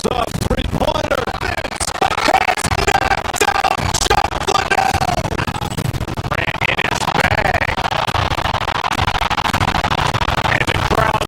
goes up. Three-pointer. Vince has knocked out Chuck Liddell. Ran in his bag. And the crowd.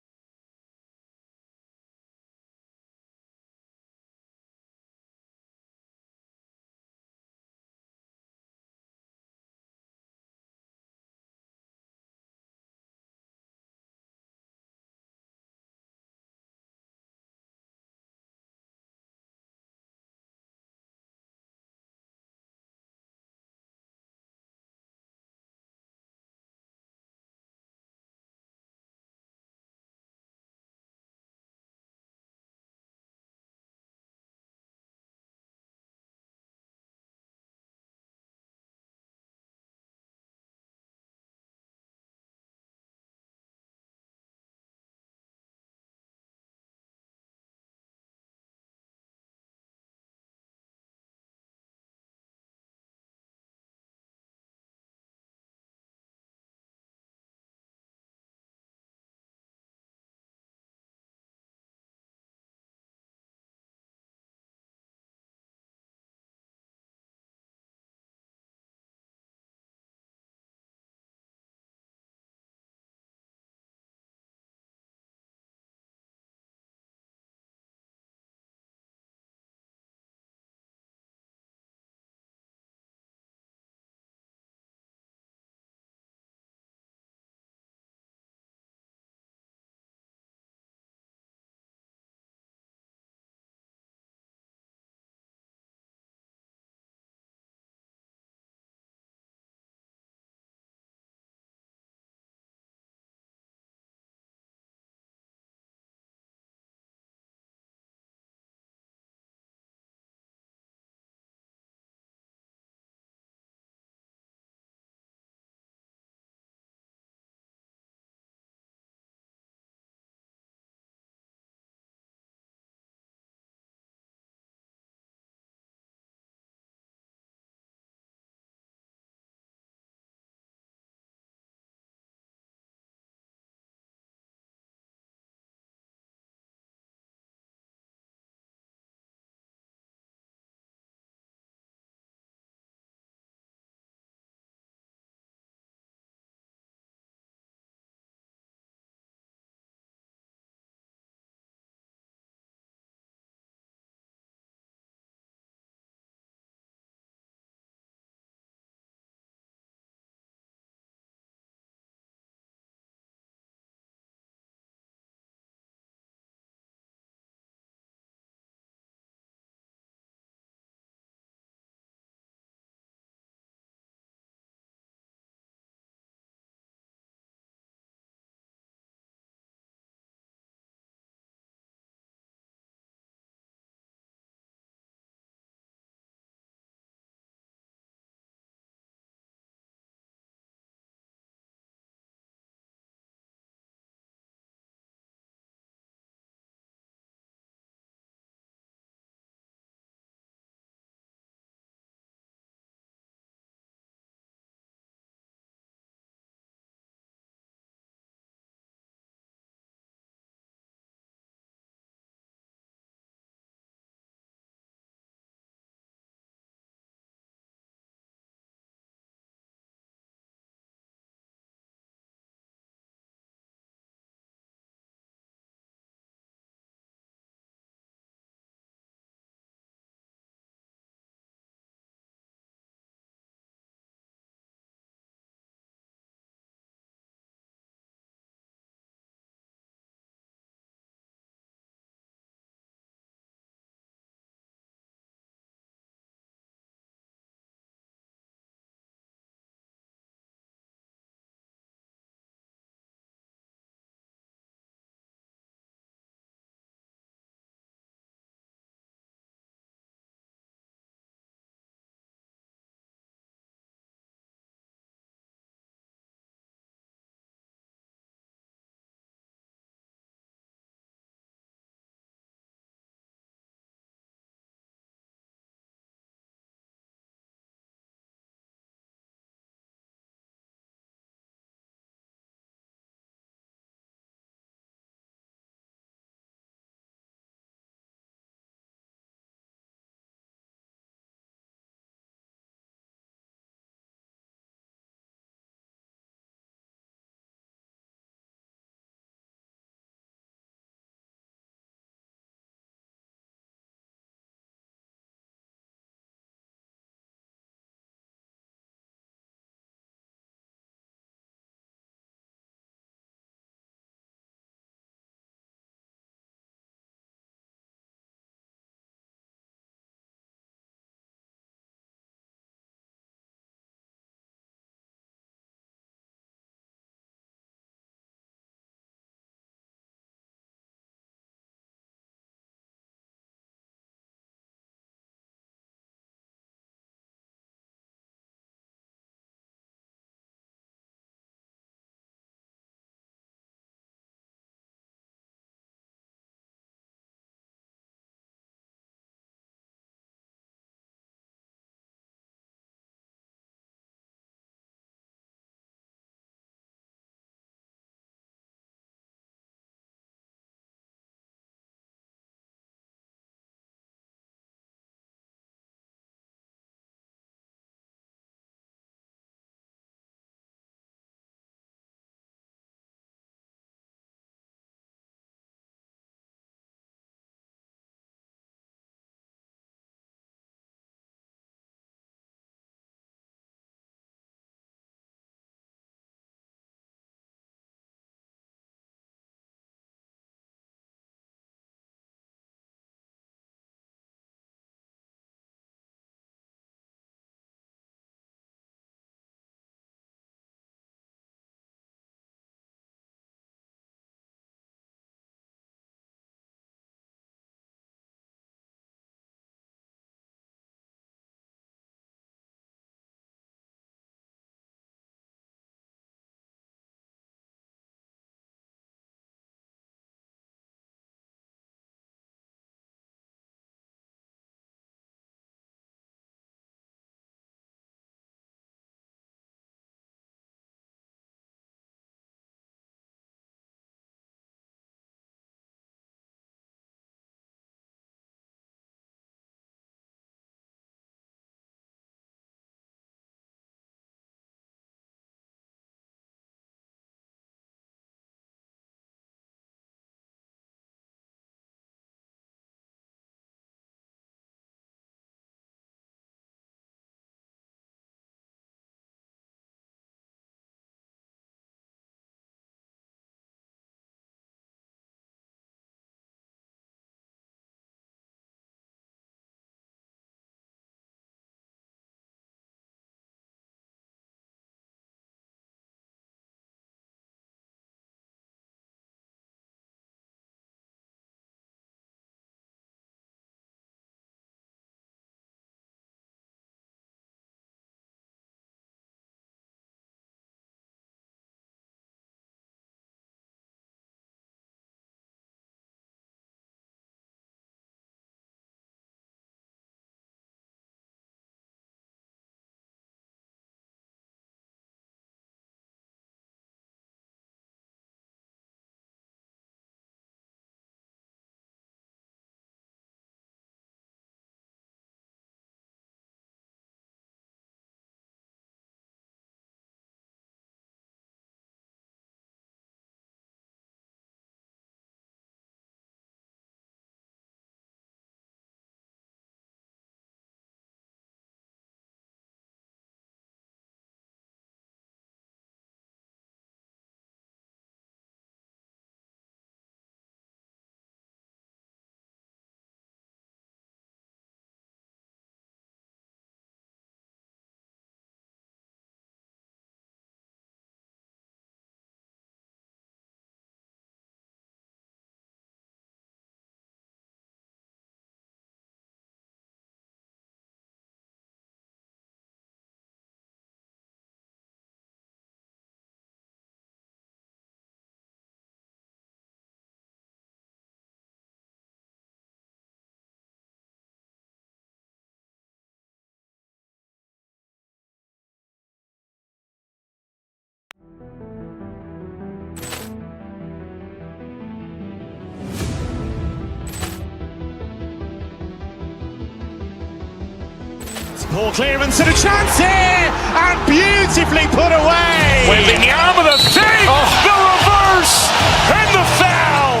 Poor clearance and a chance here, and beautifully put away. Waving the arm of the fake, the reverse, and the foul.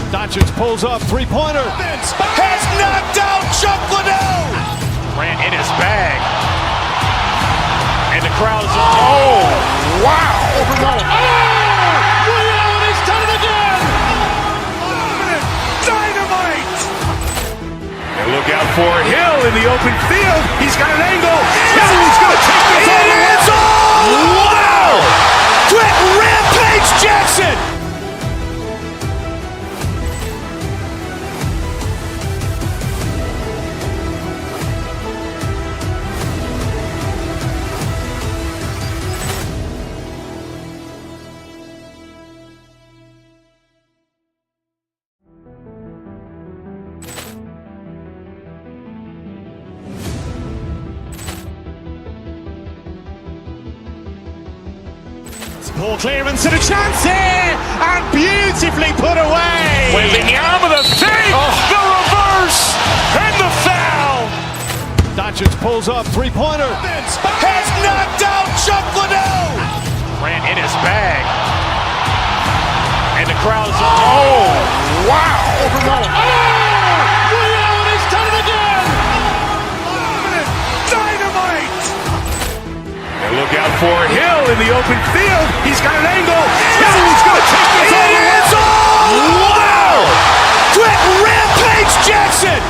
Doncic pulls up, three-pointer. Has knocked out Chuck Liddell. Ran in his bag. And the crowd's wow! Liddell, he's done it again. Dynamite. And look out for Hill in the open field. He's got an angle. He's going to take this all the way. Wow! Quick Rampage Jackson. Poor clearance and a chance here, and beautifully put away. Waving the arm of the fake, the reverse, and the foul. Doncic pulls up, three-pointer. Has knocked out Chuck Liddell. Ran in his bag. And the crowd's wow! Liddell, he's done it again. Dynamite. And look out for Hill in the open field. He's got an angle. He's going to take this all the way. Wow! Quick Rampage Jackson.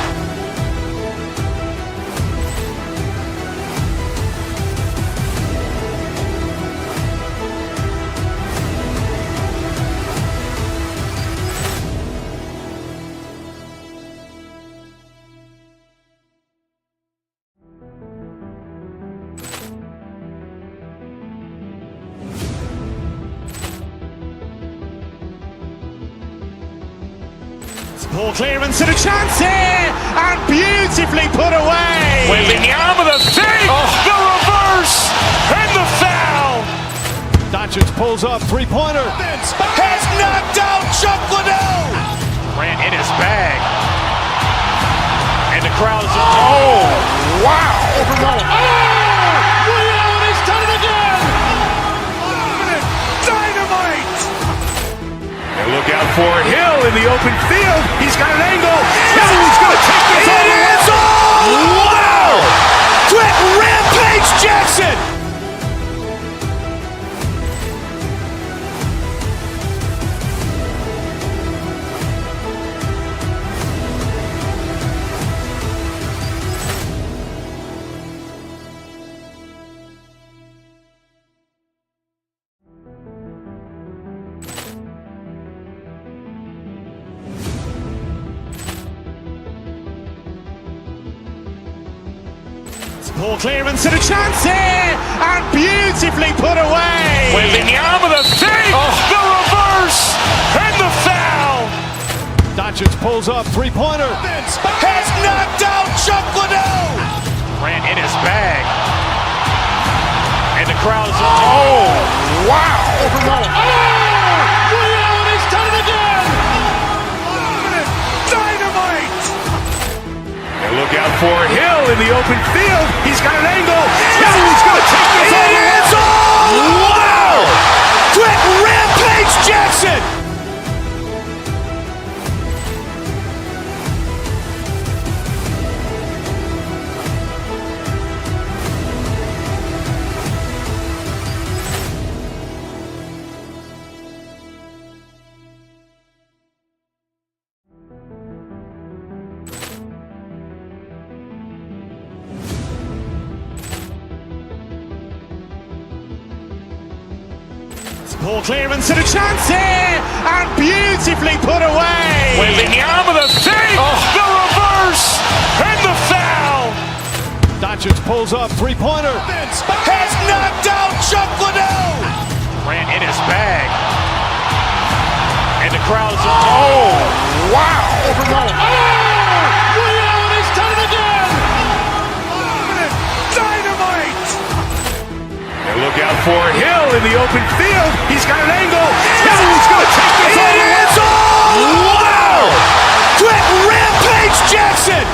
Poor clearance and a chance here, and beautifully put away. Waving the arm of the fake, the reverse, and the foul. Doncic pulls up, three-pointer. Has knocked out Chuck Liddell. Ran in his bag. And the crowd's wow! Liddell, he's done it again. Dynamite. And look out for Hill in the open field. He's got an angle. He's going to take this all the way. Wow! Quick Rampage Jackson. Poor clearance and a chance here, and beautifully put away. Waving the arm of the fake, the reverse, and the foul. Doncic pulls up, three-pointer. Has knocked out Chuck Liddell. Ran in his bag. And the crowd's wow! Liddell, he's done it again. Dynamite. And look out for Hill in the open field. He's got an angle. He's going to take this all the way. Wow! Quick Rampage Jackson. Poor clearance and a chance here, and beautifully put away. Waving the arm of the fake, the reverse, and the foul. Doncic pulls up, three-pointer. Has knocked out Chuck Liddell. Ran in his bag. And the crowd's wow! Liddell, he's done it again. Dynamite. And look out for Hill in the open field. He's got an angle. He's going to take this all the way. Wow! Quick Rampage Jackson.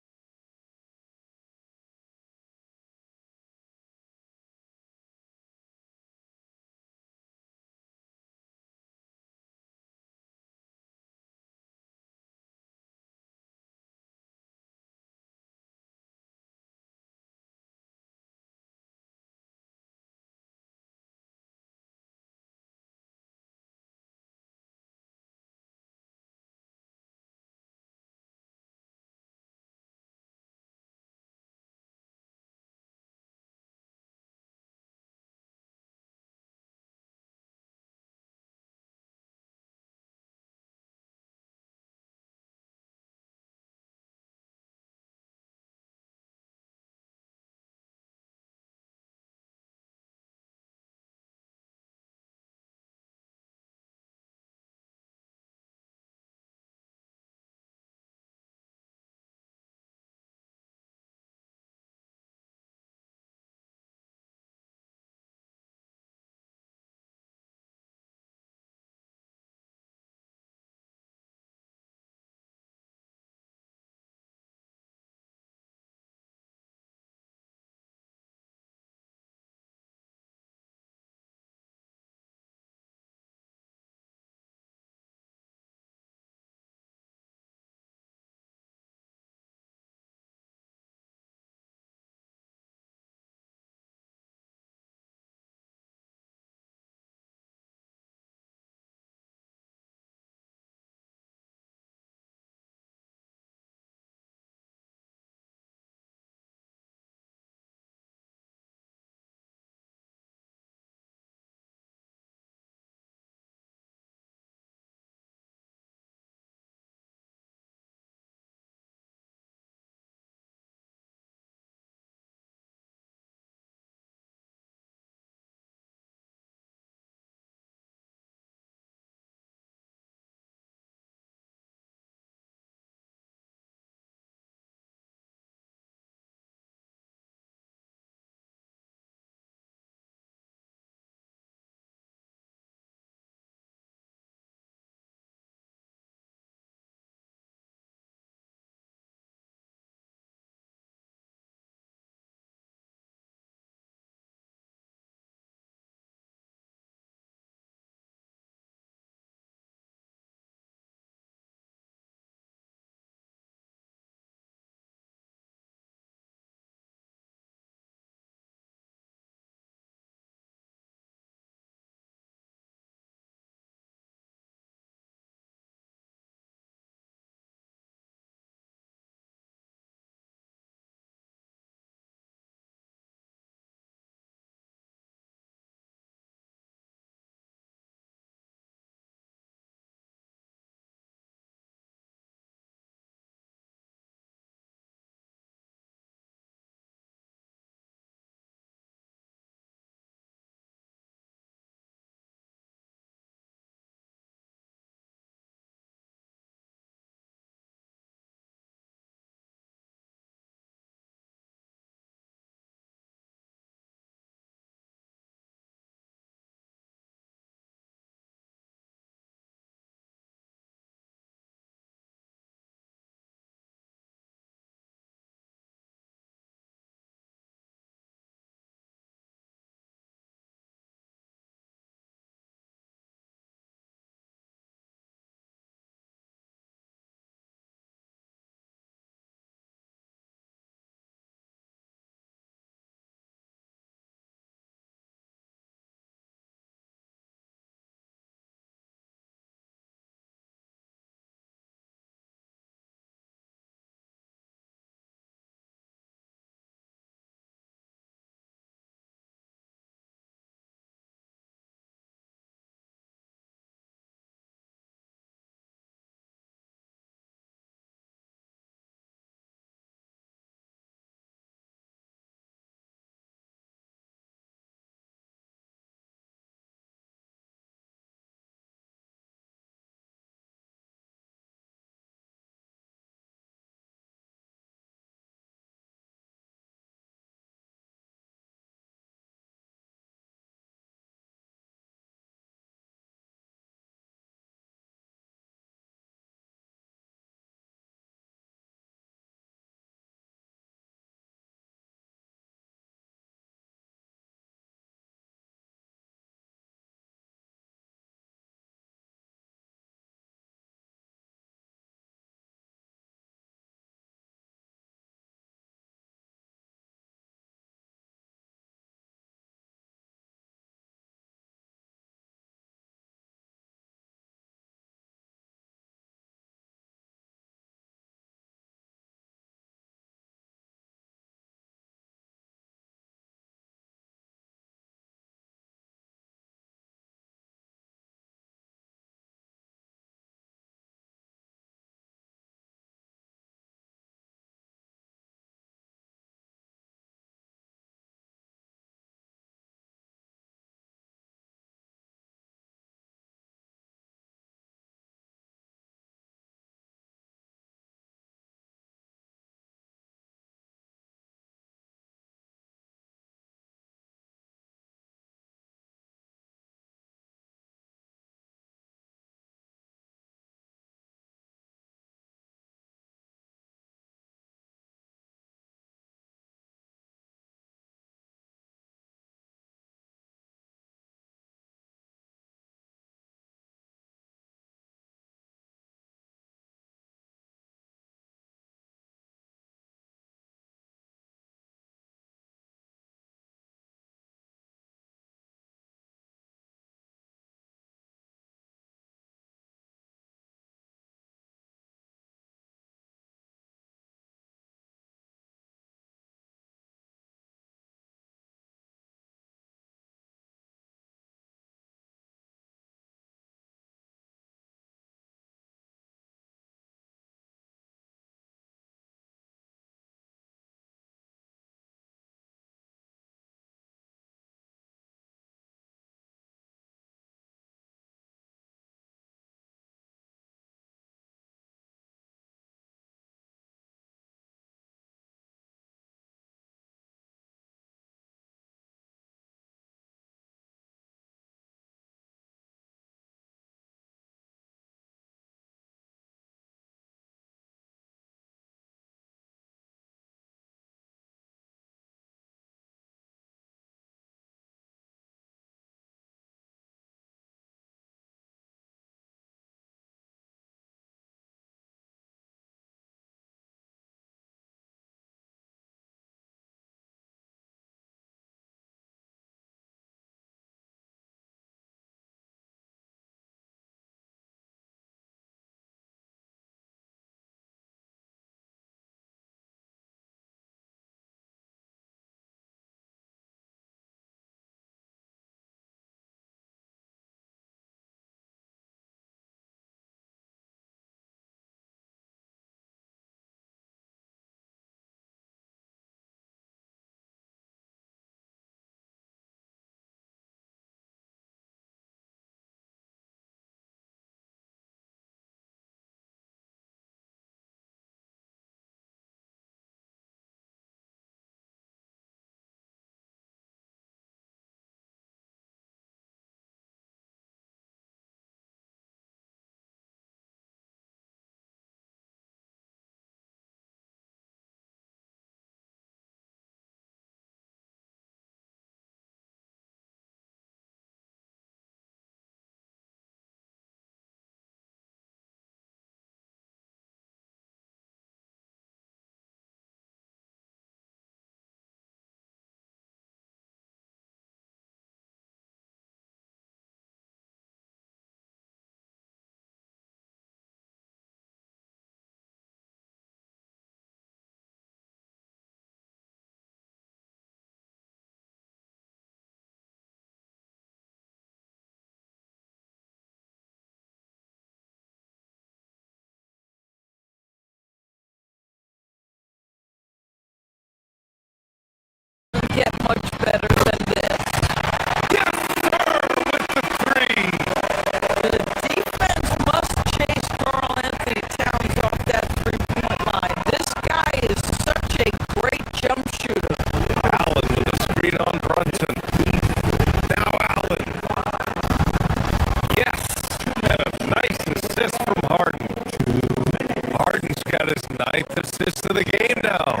9th assist of the game now.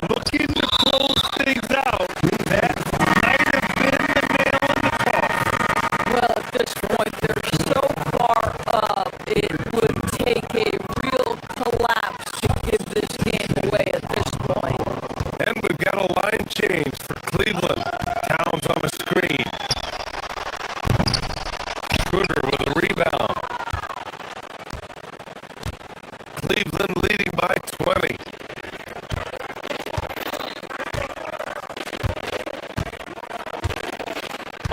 Looking to close things out. That might have been the nail in the coffin. Well, at this point, they're so far up, it would take a real collapse to give this game away at this point. And we've got a line change for Cleveland. Towns on the screen. Schroeder with a rebound. Cleveland leading by 20.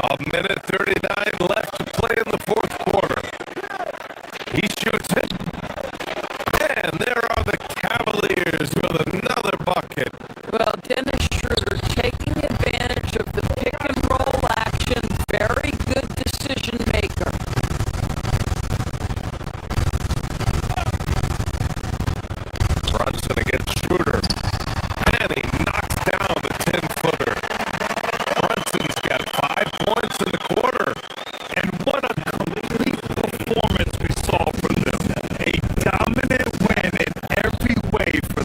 A minute 39 left to play in the fourth quarter. He shoots it. And there are the Cavaliers with another bucket. Well, Dennis Schroeder taking advantage of the pick and roll action. Very good decision maker. Brunson against Schroeder. And he knocks down the 10-footer. Brunson's got 5 points in the quarter. And what a complete performance we saw from them. A dominant win in every way for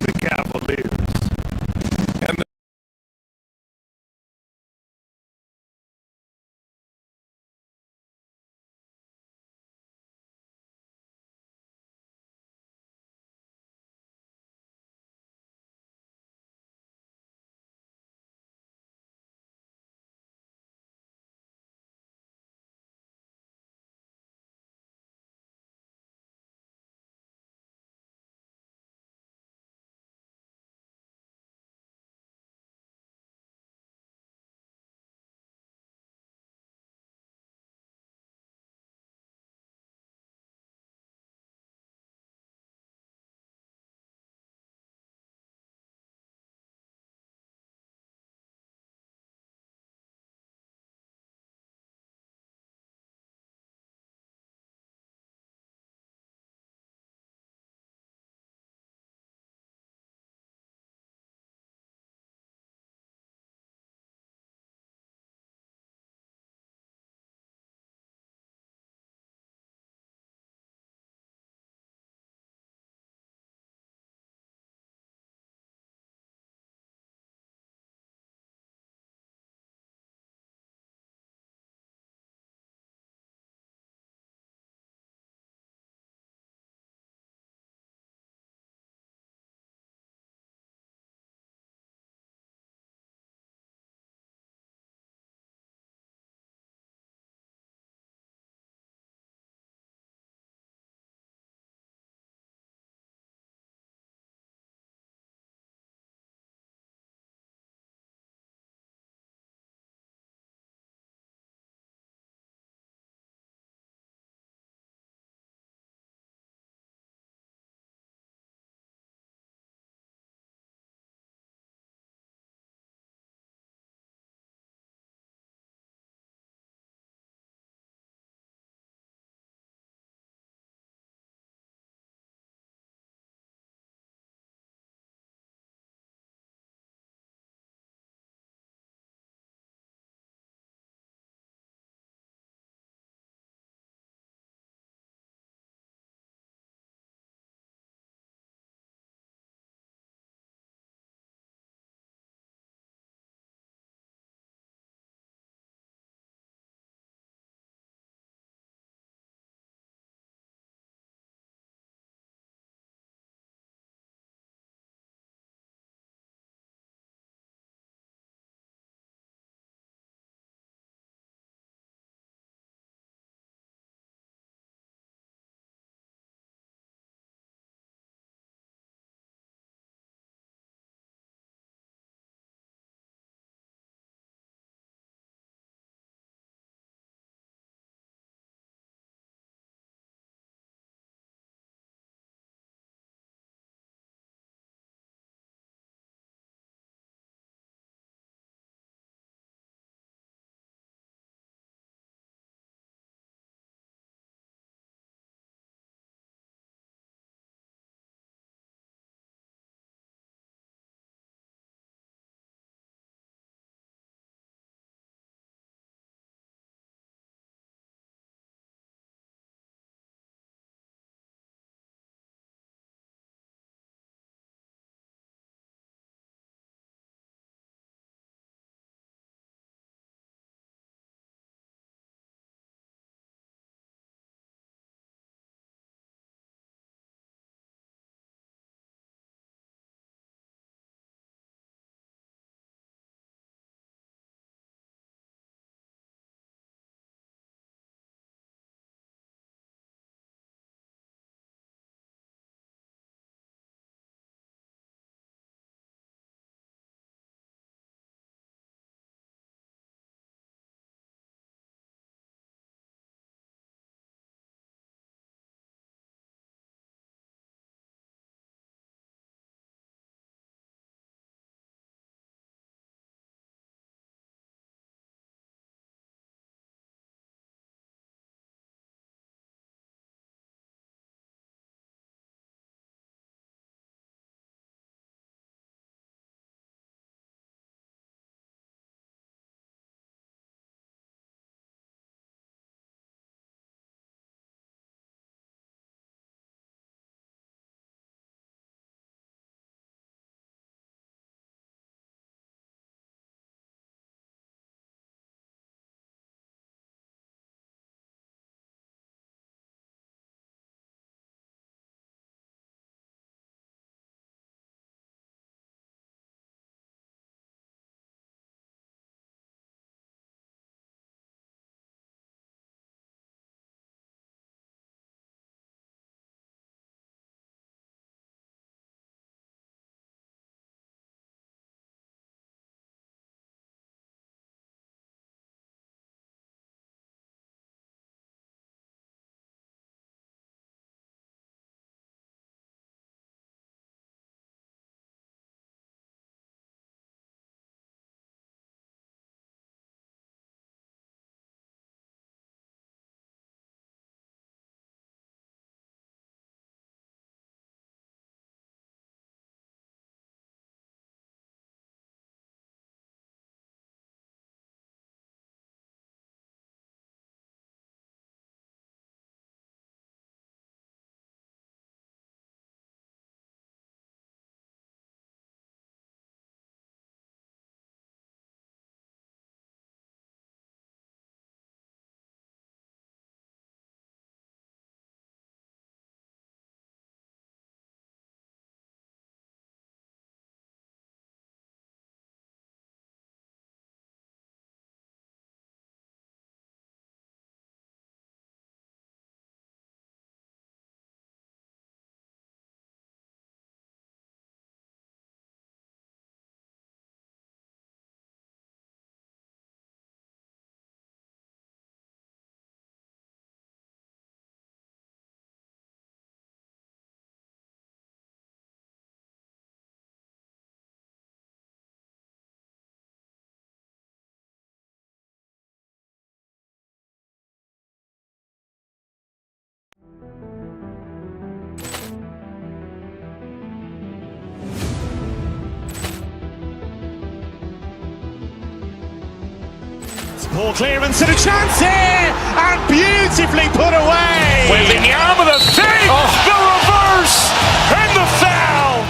Ball clearance and a chance here, and beautifully put away. Waving the arm of the fake, the reverse, and the foul.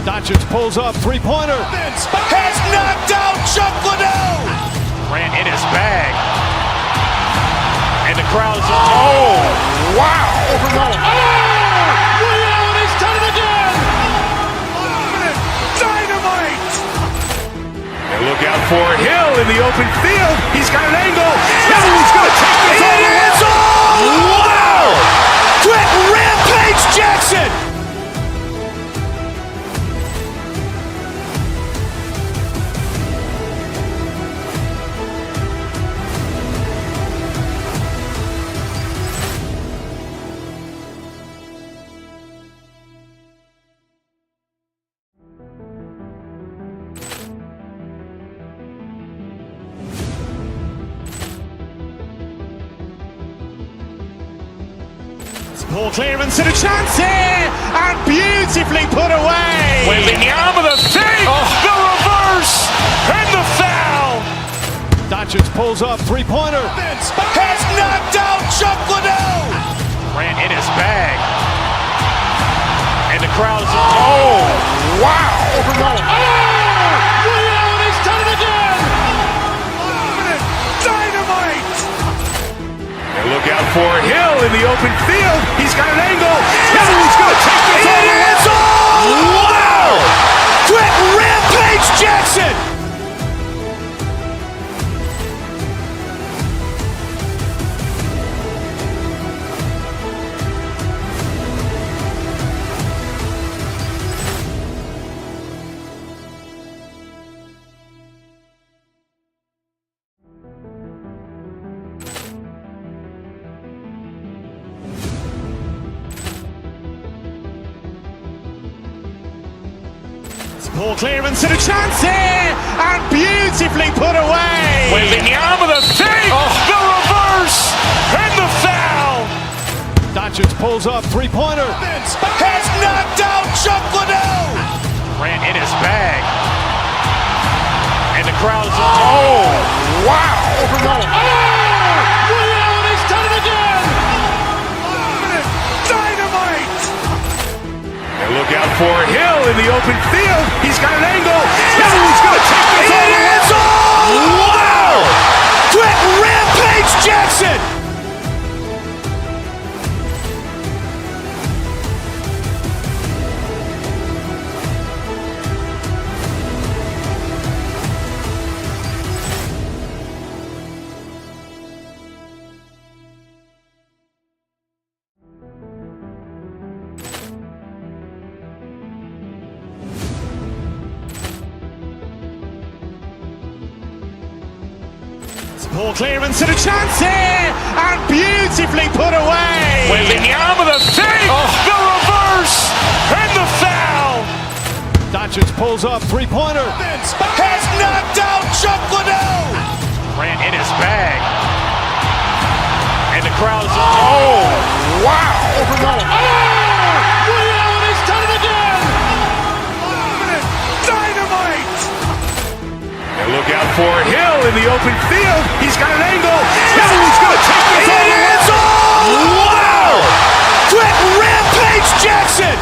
Doncic pulls up, three-pointer. Has knocked out Chuck Liddell. Ran in his bag, and the crowd's wow! Liddell has done it again. Dynamite. And look out for Hill in the open field. He's got an angle. He's going to take this all the way. Wow! Quick Rampage Jackson. Ball clearance and a chance here, and beautifully put away. Waving the arm of the fake, the reverse, and the foul. Doncic pulls up, three-pointer. Has knocked out Chuck Liddell. Ran in his bag, and the crowd's wow! Liddell has done it again. Dynamite. And look out for Hill in the open field. He's got an angle. He's going to take this all the way. Wow! Quick Rampage Jackson. Ball clearance and a chance here, and beautifully put away. Waving the arm of the fake, the reverse, and the foul. Doncic pulls up, three-pointer. Has knocked out Chuck Liddell. Ran in his bag, and the crowd's wow! Liddell has done it again. Dynamite. And look out for Hill in the open field. He's got an angle. He's going to take this all the way. Wow! Quick Rampage Jackson. Ball clearance and a chance here, and beautifully put away. Waving the arm of the fake, the reverse, and the foul. Doncic pulls up, three-pointer. Has knocked out Chuck Liddell. Ran in his bag, and the crowd's wow! Liddell has done it again. Dynamite. And look out for Hill in the open field. He's got an angle. He's going to take this all the way. Wow! Quick Rampage Jackson.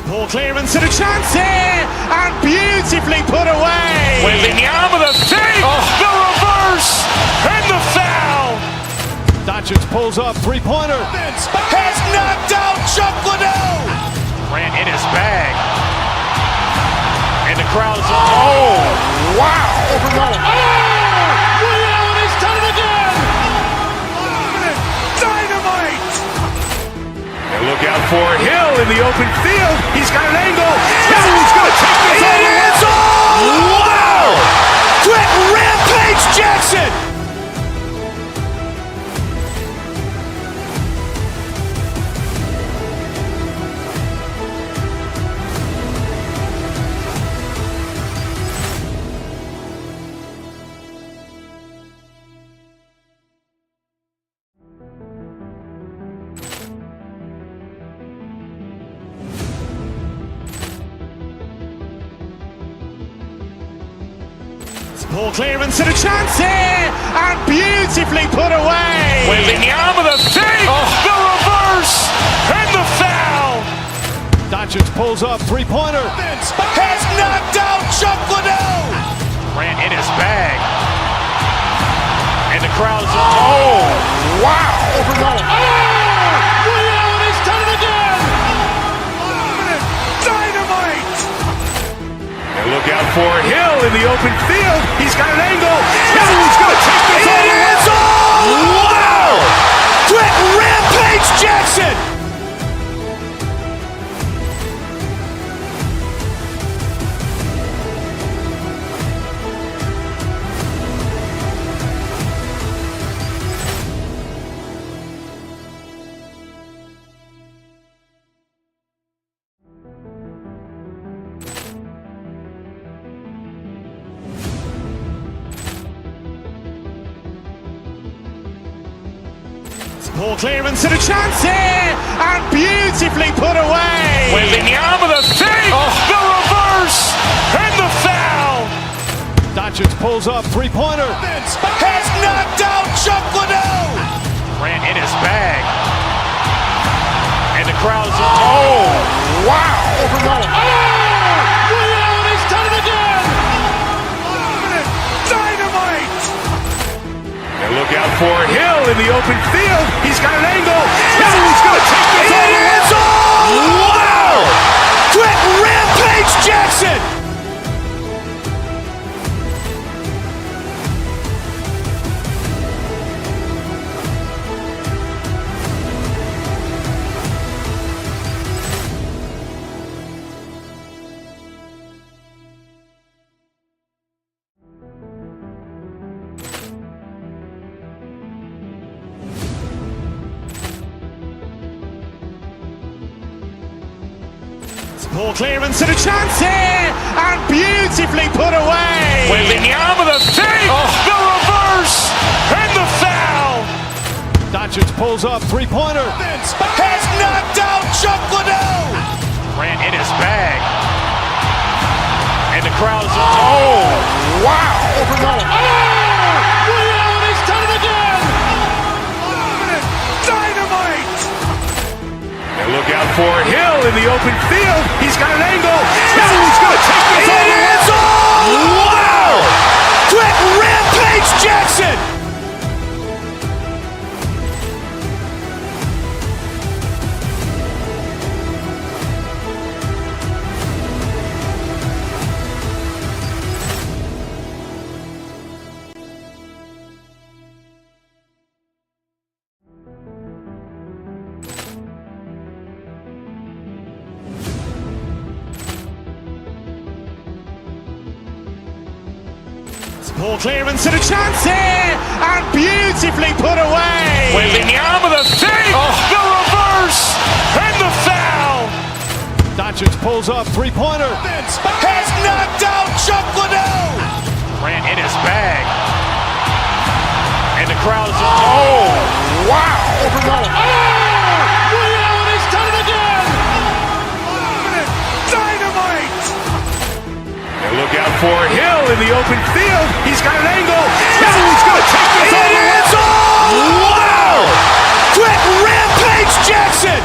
Ball clearance and a chance here, and beautifully put away. Wembanyama with a save, the reverse, and the foul. Doncic pulls up, three-pointer. Has knocked out Chuck Liddell. Grant in his bag. And the crowd is, oh, wow. Liddell, he's done it again. Dynamite. And look out for Hill in the open field. He's got an angle. He's going to take this all the way. Wow. Quick Rampage Jackson. Ball clearance and a chance here, and beautifully put away. Wembanyama with a save, the reverse, and the foul. Doncic pulls up, three-pointer. Has knocked out Chuck Liddell. Grant in his bag. And the crowd is, oh, wow. Liddell, he's done it again. Dynamite. And look out for Hill in the open field. He's got an angle. He's going to take this all the way. Wow. Quick Rampage Jackson. Ball clearance and a chance here, and beautifully put away. Wembanyama with a save, the reverse, and the foul. Doncic pulls up, three-pointer. Has knocked out Chuck Liddell. Grant in his bag. And the crowd is, oh, wow. Liddell, he's done it again. Dynamite. And look out for Hill in the open field. He's got an angle. He's going to take this all the way. Wow. Quick Rampage Jackson. Ball clearance and a chance here, and beautifully put away. Wembanyama with a save, the reverse, and the foul. Doncic pulls up, three-pointer. Has knocked out Chuck Liddell. Grant in his bag. And the crowd is, oh, wow. Liddell, he's done it again. Dynamite. And look out for Hill in the open field. He's got an angle. He's going to take this all the way. Wow. Quick Rampage Jackson. Ball clearance and a chance here, and beautifully put away. Wembanyama with a save, the reverse, and the foul. Doncic pulls up, three-pointer. Has knocked out Chuck Liddell. Grant in his bag. And the crowd is, oh, wow. Liddell, he's done it again. Dynamite. And look out for Hill in the open field. He's got an angle. He's going to take this all the way. Wow. Quick Rampage Jackson.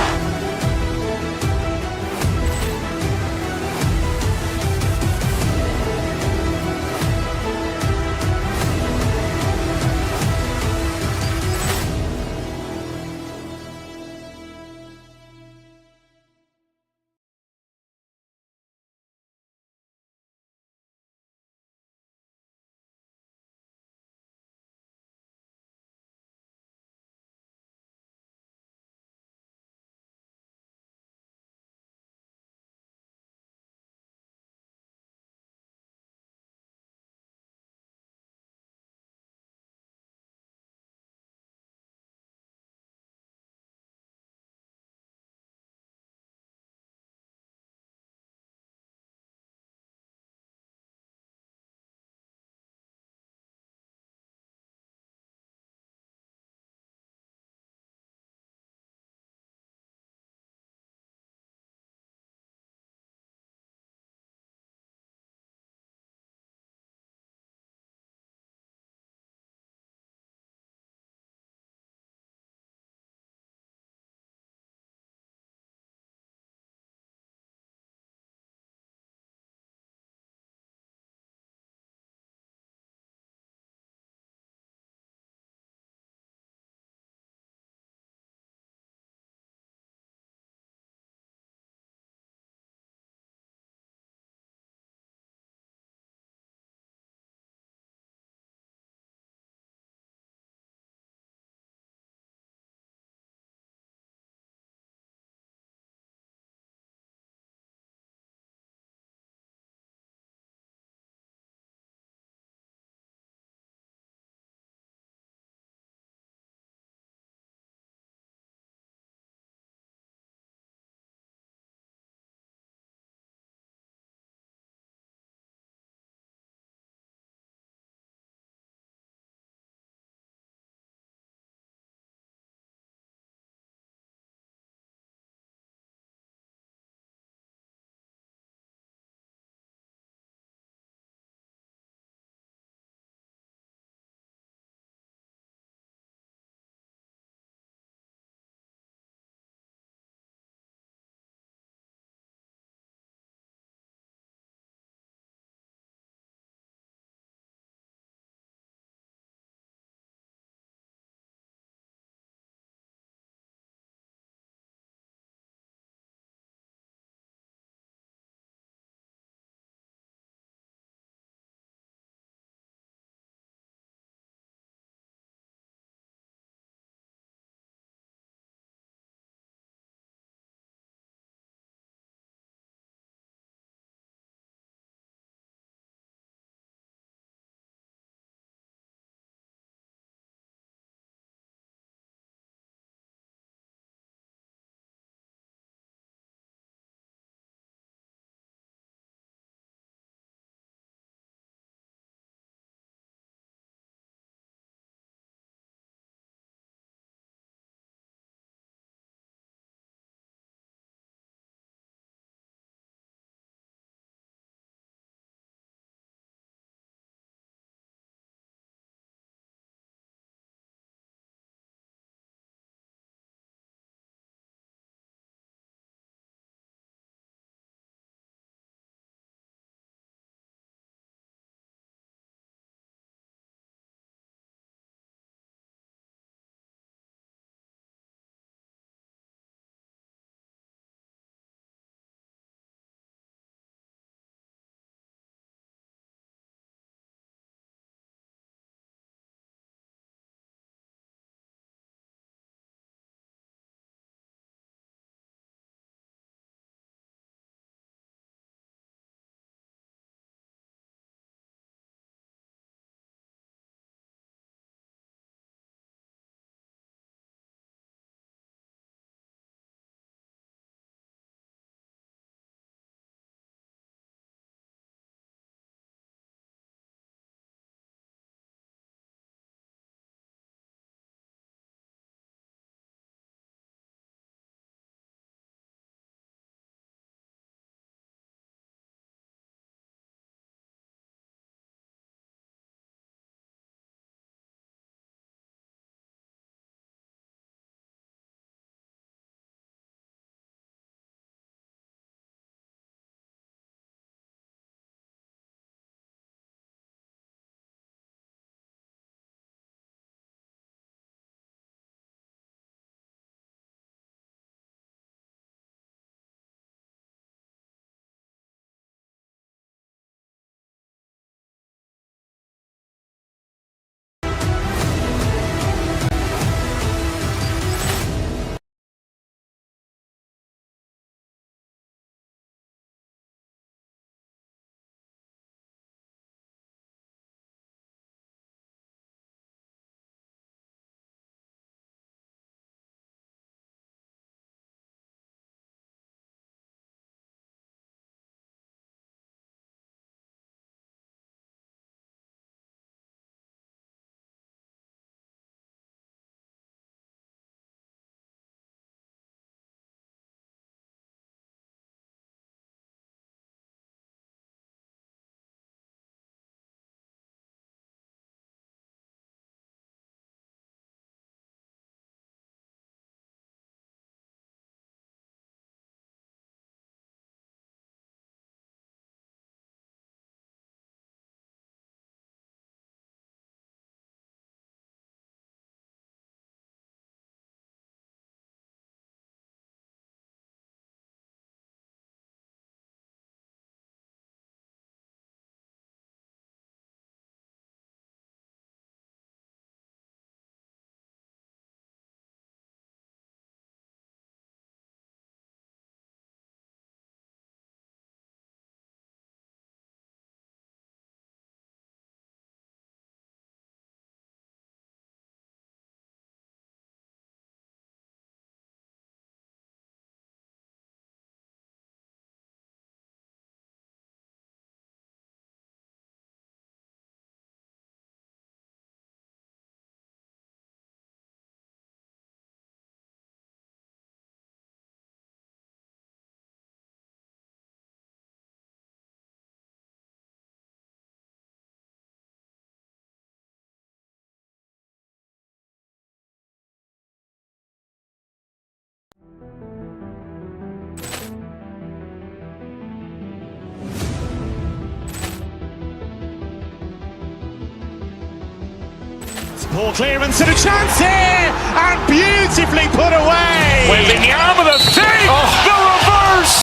Poor clearance and a chance here, and beautifully put away. Waving the arm of the thing, the reverse,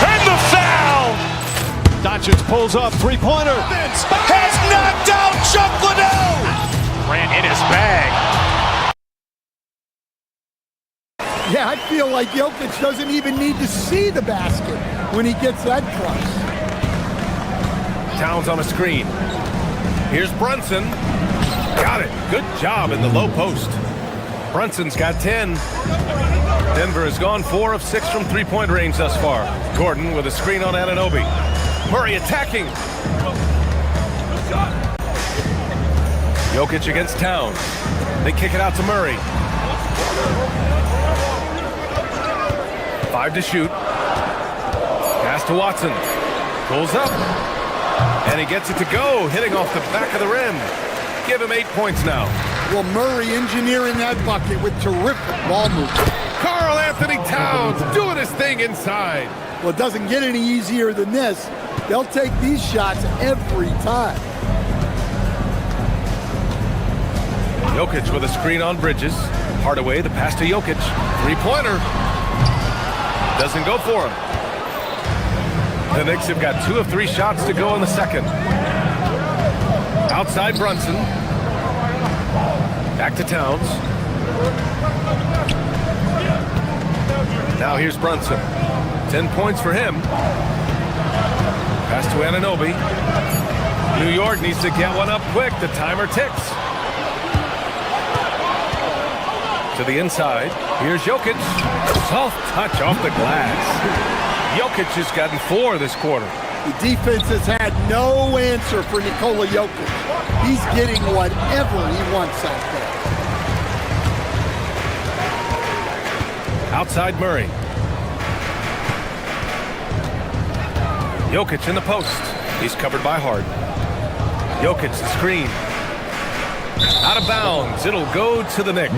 and the foul. Doncic pulls up, three-pointer. Has knocked out Chuck Liddell. Ran in his bag. Yeah, I feel like Jokic doesn't even need to see the basket when he gets that close. Towns on a screen. Here's Brunson. Got it. Good job in the low post. Brunson's got 10. Denver has gone 4 of 6 from three-point range thus far. Gordon with a screen on Anunoby. Murray attacking. Jokic against Towns. They kick it out to Murray. 5 to shoot. Pass to Watson. Pulls up. And he gets it to go, hitting off the back of the rim. Give him 8 points now. Well, Murray engineering that bucket with terrific ball movement. Karl Anthony Towns doing his thing inside. Well, it doesn't get any easier than this. They'll take these shots every time. Jokic with a screen on Bridges. Hardaway, the pass to Jokic. Three-pointer. Doesn't go for him. The Knicks have got 2 of 3 shots to go in the second. Outside Brunson. Back to Towns. Now here's Brunson. 10 points for him. Pass to Anunoby. New York needs to get one up quick. The timer ticks. To the inside. Here's Jokic. Soft touch off the glass. Jokic has gotten 4 this quarter. The defense has had no answer for Nikola Jokic. He's getting whatever he wants out there. Outside Murray. Jokic in the post. He's covered by Hart. Jokic the screen. Out of bounds. It'll go to the Knicks.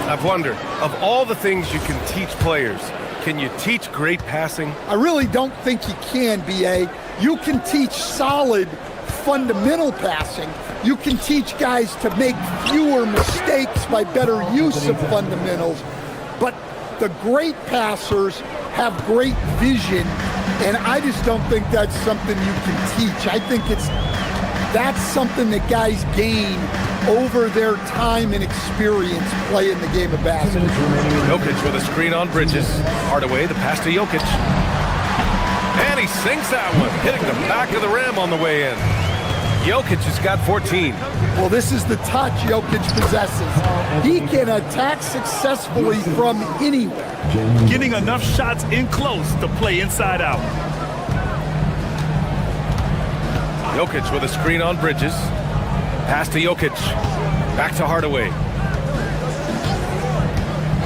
I've wondered, of all the things you can teach players, can you teach great passing? I really don't think you can, B.A. You can teach solid, fundamental passing. You can teach guys to make fewer mistakes by better use of fundamentals. But the great passers have great vision, and I just don't think that's something you can teach. I think that's something that guys gain over their time and experience playing the game of basketball. Jokic with a screen on Bridges. Hardaway, the pass to Jokic. And he sinks that one, hitting the back of the rim on the way in. Jokic has got 14. Well, this is the touch Jokic possesses. He can attack successfully from anywhere. Getting enough shots in close to play inside out. Jokic with a screen on Bridges. Pass to Jokic. Back to Hardaway.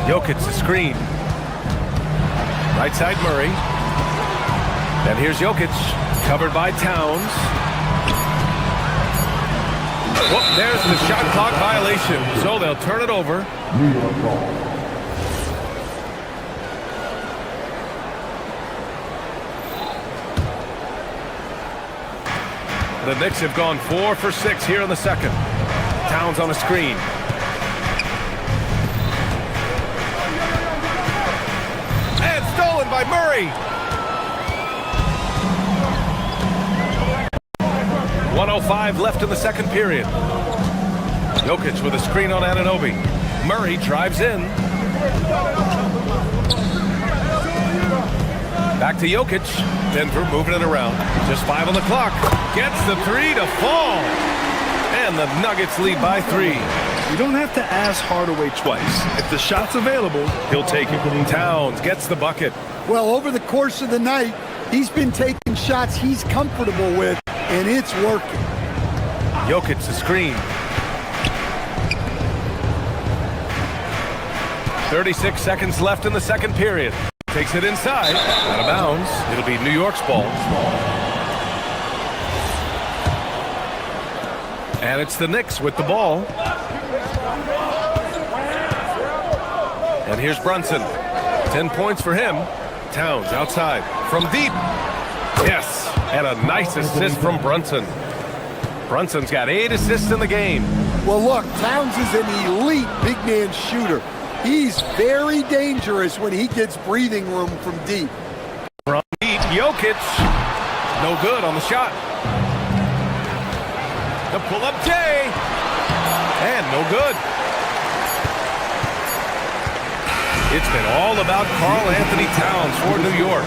Jokic the screen. Right side Murray. And here's Jokic. Covered by Towns. Whoop, there's the shot clock violation. So they'll turn it over. The Knicks have gone 4 for 6 here in the second. Towns on a screen. And stolen by Murray. 1:05 left in the second period. Jokic with a screen on Anunoby. Murray drives in. Back to Jokic. Denver moving it around. Just 5 on the clock. Gets the 3 to fall. And the Nuggets lead by 3. You don't have to ask Hardaway twice. If the shot's available, he'll take it. Towns gets the bucket. Well, over the course of the night, he's been taking shots he's comfortable with, and it's working. Jokic the screen. 36 seconds left in the second period. Takes it inside. Out of bounds. It'll be New York's ball. And it's the Knicks with the ball. And here's Brunson. 10 points for him. Towns outside. From deep. Yes. And a nice assist from Brunson. Brunson's got 8 assists in the game. Well, look, Towns is an elite big man shooter. He's very dangerous when he gets breathing room from deep. From deep, Jokic. No good on the shot. The pull-up J. And no good. It's been all about Karl Anthony Towns for New York.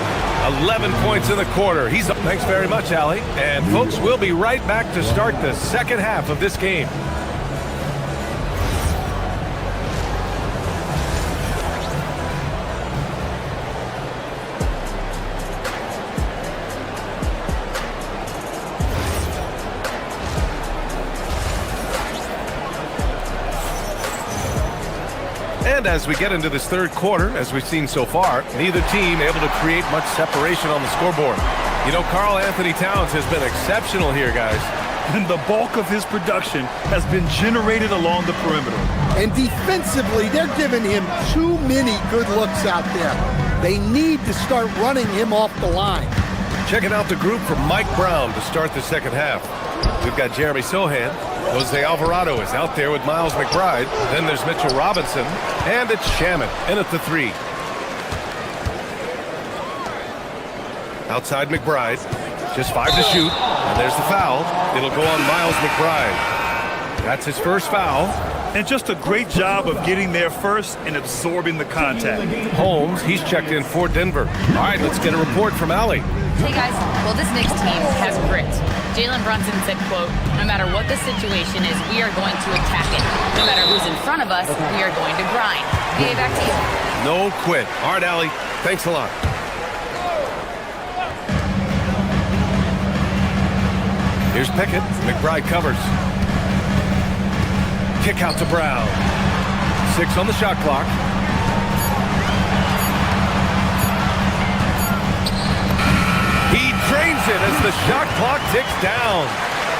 11 points in the quarter. He's up. Thanks very much, Allie. And folks, we'll be right back to start the second half of this game. And as we get into this third quarter, as we've seen so far, neither team able to create much separation on the scoreboard. You know, Karl Anthony Towns has been exceptional here, guys. And the bulk of his production has been generated along the perimeter. And defensively, they're giving him too many good looks out there. They need to start running him off the line. Checking out the group for Mike Brown to start the second half. We've got Jeremy Sohan. Jose Alvarado is out there with Miles McBride. Then there's Mitchell Robinson. And it's Shaman in at the 3. Outside McBride. Just 5 to shoot. And there's the foul. It'll go on Miles McBride. That's his first foul. And just a great job of getting there first and absorbing the contact. Holmes, he's checked in for Denver. All right, let's get a report from Allie. Hey guys, well this Knicks team has grit. Jalen Brunson said, quote, "No matter what the situation is, we are going to attack it. No matter who's in front of us, we are going to grind." VA, back to you. No quit. All right, Allie, thanks a lot. Here's Pickett. McBride covers. Kick out to Brown. 6 on the shot clock. He drains it as the shot clock ticks down.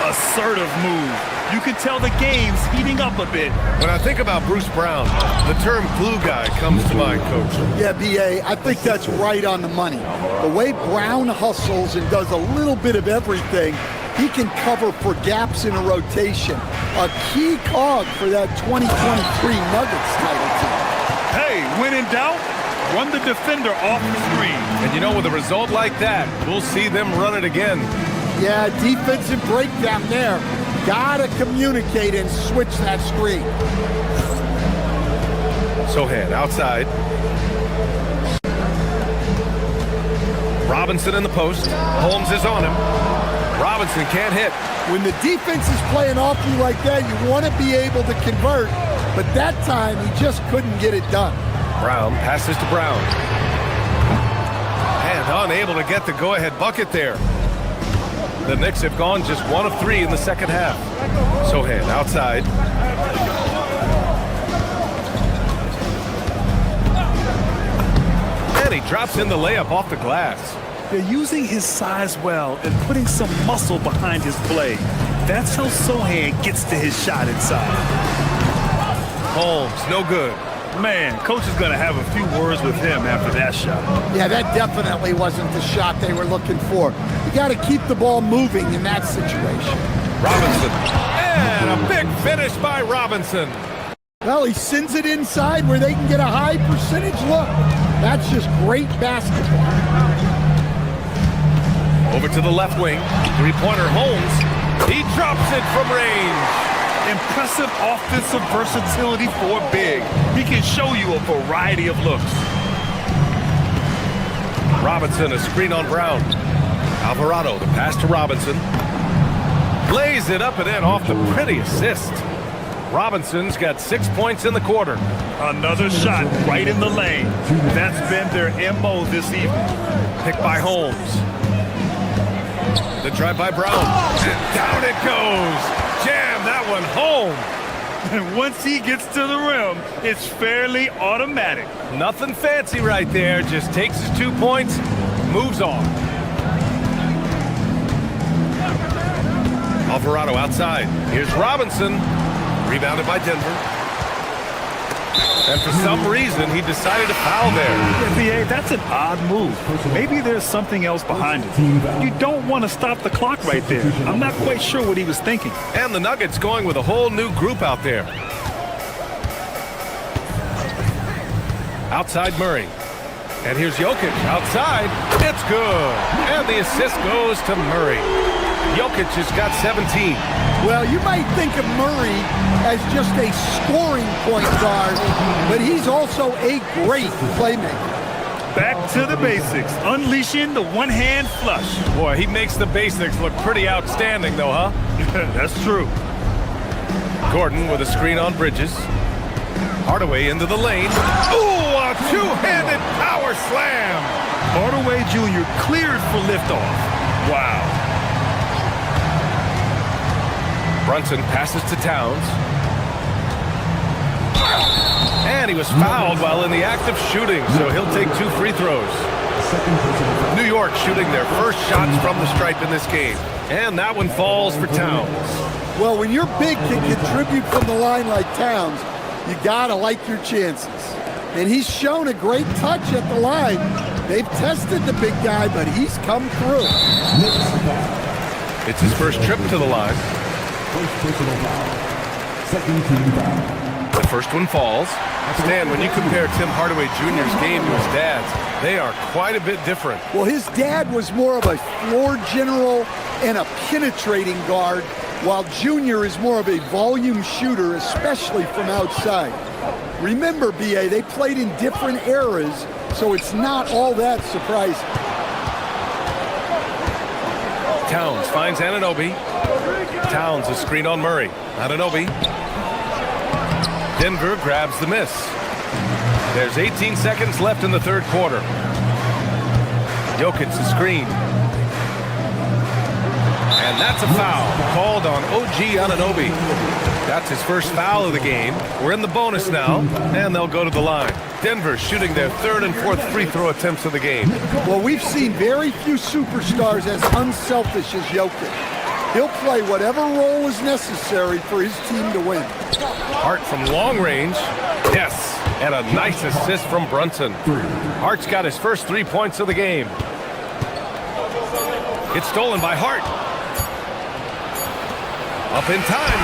Assertive move. You can tell the game's heating up a bit. When I think about Bruce Brown, the term glue guy comes to mind, Coach. Yeah, B.A., I think that's right on the money. The way Brown hustles and does a little bit of everything, he can cover for gaps in a rotation. A key cog for that 2023 Nuggets title team. Hey, when in doubt, run the defender off the screen. And you know, with a result like that, we'll see them run it again. Yeah, defensive breakdown there. Gotta communicate and switch that screen. Sohan outside. Robinson in the post. Holmes is on him. Robinson can't hit. When the defense is playing off you like that, you want to be able to convert, but that time he just couldn't get it done. Brown passes to Brown. And unable to get the go-ahead bucket there. The Knicks have gone just 1 of 3 in the second half. Sohan outside. And he drops in the layup off the glass. They're using his size well and putting some muscle behind his play. That's how Sohan gets to his shot inside. Holmes, no good. Man, coach is going to have a few words with him after that shot. Yeah, that definitely wasn't the shot they were looking for. You got to keep the ball moving in that situation. Robinson. And a big finish by Robinson. Well, he sends it inside where they can get a high percentage look. That's just great basketball. Over to the left wing. Three-pointer Holmes. He drops it from range. Impressive offensive versatility for big. He can show you a variety of looks. Robinson, a screen on Brown. Alvarado, the pass to Robinson. Lays it up and in off the pretty assist. Robinson's got 6 points in the quarter. Another shot right in the lane. That's been their MO this evening. Picked by Holmes. The drive by Brown. And down it goes. Jam that one home. And once he gets to the rim, it's fairly automatic. Nothing fancy right there. Just takes his 2 points, moves on. Alvarado outside. Here's Robinson. Rebounded by Denver. And for some reason, he decided to foul there. Yeah, B.A., that's an odd move. Maybe there's something else behind it. You don't want to stop the clock right there. I'm not quite sure what he was thinking. And the Nuggets going with a whole new group out there. Outside Murray. And here's Jokic outside. It's good. And the assist goes to Murray. Jokic has got 17. Well, you might think of Murray as just a scoring point guard, but he's also a great playmaker. Back to the basics, unleashing the one-hand flush. Boy, he makes the basics look pretty outstanding, though, huh? That's true. Gordon with a screen on Bridges. Hardaway into the lane. Ooh, a two-handed power slam. Hardaway Jr. cleared for liftoff. Wow. Brunson passes to Towns. And he was fouled while in the act of shooting, so he'll take 2 free throws. New York shooting their first shots from the stripe in this game. And that one falls for Towns. Well, when you're big can contribute from the line like Towns, you gotta like your chances. And he's shown a great touch at the line. They've tested the big guy, but he's come through. It's his first trip to the line. The first one falls. Stan, when you compare Tim Hardaway Jr.'s game to his dad's, they are quite a bit different. Well, his dad was more of a floor general and a penetrating guard, while Junior is more of a volume shooter, especially from outside. Remember, B.A., they played in different eras, so it's not all that surprising. Towns finds Anunoby. Towns a screen on Murray. Anunoby. Denver grabs the miss. There's 18 seconds left in the third quarter. Jokic the screen. And that's a foul called on OG Anunoby. That's his first foul of the game. We're in the bonus now, and they'll go to the line. Denver shooting their third and fourth free throw attempts of the game. Well, we've seen very few superstars as unselfish as Jokic. He'll play whatever role is necessary for his team to win. Hart from long range. Yes, and a nice assist from Brunson. Hart's got his first 3 points of the game. It's stolen by Hart. Up in time.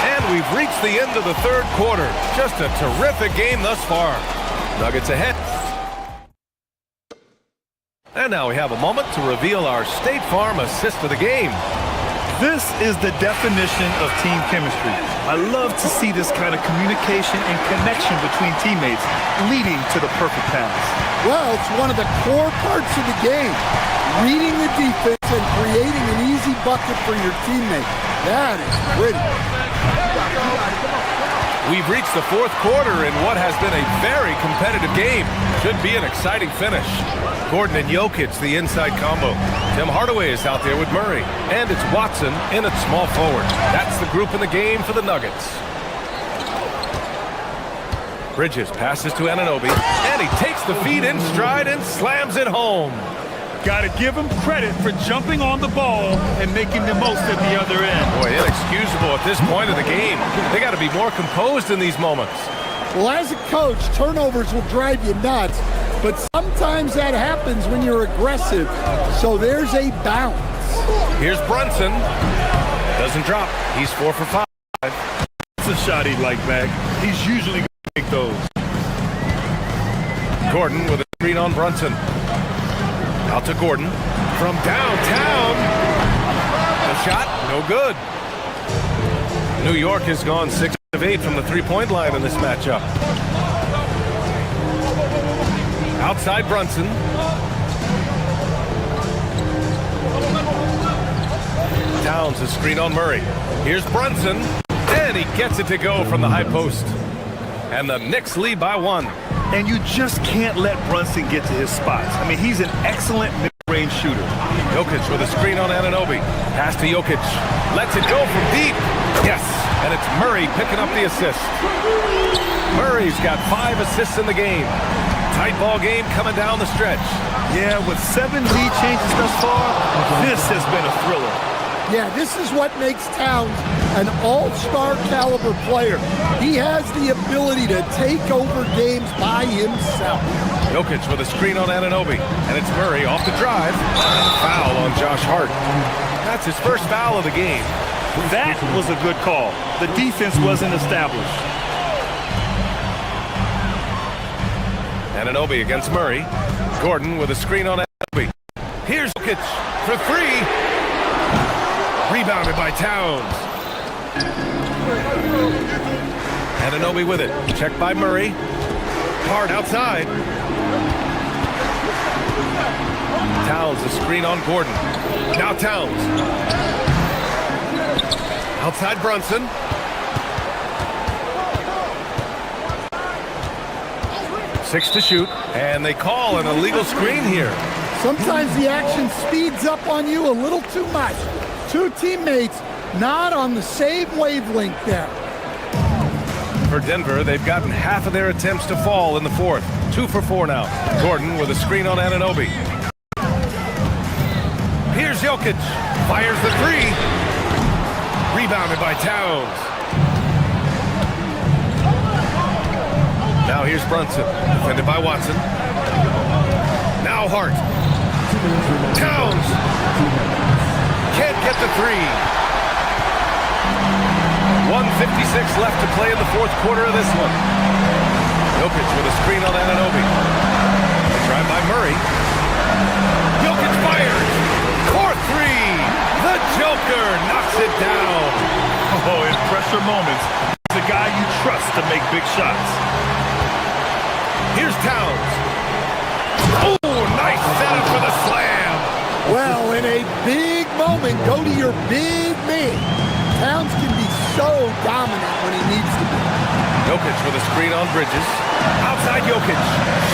And we've reached the end of the third quarter. Just a terrific game thus far. Nuggets ahead. And now we have a moment to reveal our State Farm assist of the game. This is the definition of team chemistry. I love to see this kind of communication and connection between teammates leading to the perfect pass. Well, it's one of the core parts of the game. Reading the defense and creating an easy bucket for your teammate. That is pretty. We've reached the fourth quarter in what has been a very competitive game. Should be an exciting finish. Gordon and Jokic, the inside combo. Tim Hardaway is out there with Murray. And it's Watson in at small forward. That's the group in the game for the Nuggets. Bridges passes to Anunoby. And he takes the feed in stride and slams it home. Got to give him credit for jumping on the ball and making the most at the other end. Boy, inexcusable at this point of the game. They got to be more composed in these moments. Well, as a coach, turnovers will drive you nuts, but sometimes that happens when you're aggressive. So there's a balance. Here's Brunson. Doesn't drop. He's 4 for 5. That's a shot he'd like back. He's usually going to make those. Gordon with a screen on Brunson. Out to Gordon from downtown. The shot, no good. New York has gone 6 of 8 from the three-point line in this matchup. Outside Brunson. Towns a screen on Murray. Here's Brunson, and he gets it to go from the high post. And the Knicks lead by 1. And you just can't let Brunson get to his spots. I mean, he's an excellent mid-range shooter. Jokic with a screen on Anunoby. Pass to Jokic. Lets it go from deep. Yes, and it's Murray picking up the assist. Murray's got 5 assists in the game. Tight ball game coming down the stretch. Yeah, with 7 lead changes thus far, this has been a thriller. Yeah, this is what makes Towns an all-star caliber player. He has the ability to take over games by himself. Jokic with a screen on Anunoby, and it's Murray off the drive. Foul on Josh Hart. That's his first foul of the game. That was a good call. The defense wasn't established. Anunoby against Murray. Gordon with a screen on Anunoby. Here's Jokic for three. Rebounded by Towns. Anunoby with it. Checked by Murray. Hard outside. Towns, a screen on Gordon. Now Towns. Outside Brunson. Six to shoot, and they call an illegal screen here. Sometimes the action speeds up on you a little too much. Two teammates not on the same wavelength there. For Denver, they've gotten half of their attempts to fall in the fourth. 2 for 4 now. Gordon with a screen on Anunoby. Here's Jokic. Fires the three. Rebounded by Towns. Now here's Brunson. Defended by Watson. Now Hart. Towns. Can't get the three. 1:56 left to play in the fourth quarter of this one. Jokic with a screen on Anunoby. Tried by Murray. Jokic fires. Core three. The Joker knocks it down. Oh, in pressure moments, he's the guy you trust to make big shots. Here's Towns. Oh, nice setup for the slam. Well, in a big moment, go to your big man. Towns can be so dominant when he needs to be. Jokic with a screen on Bridges. Outside Jokic.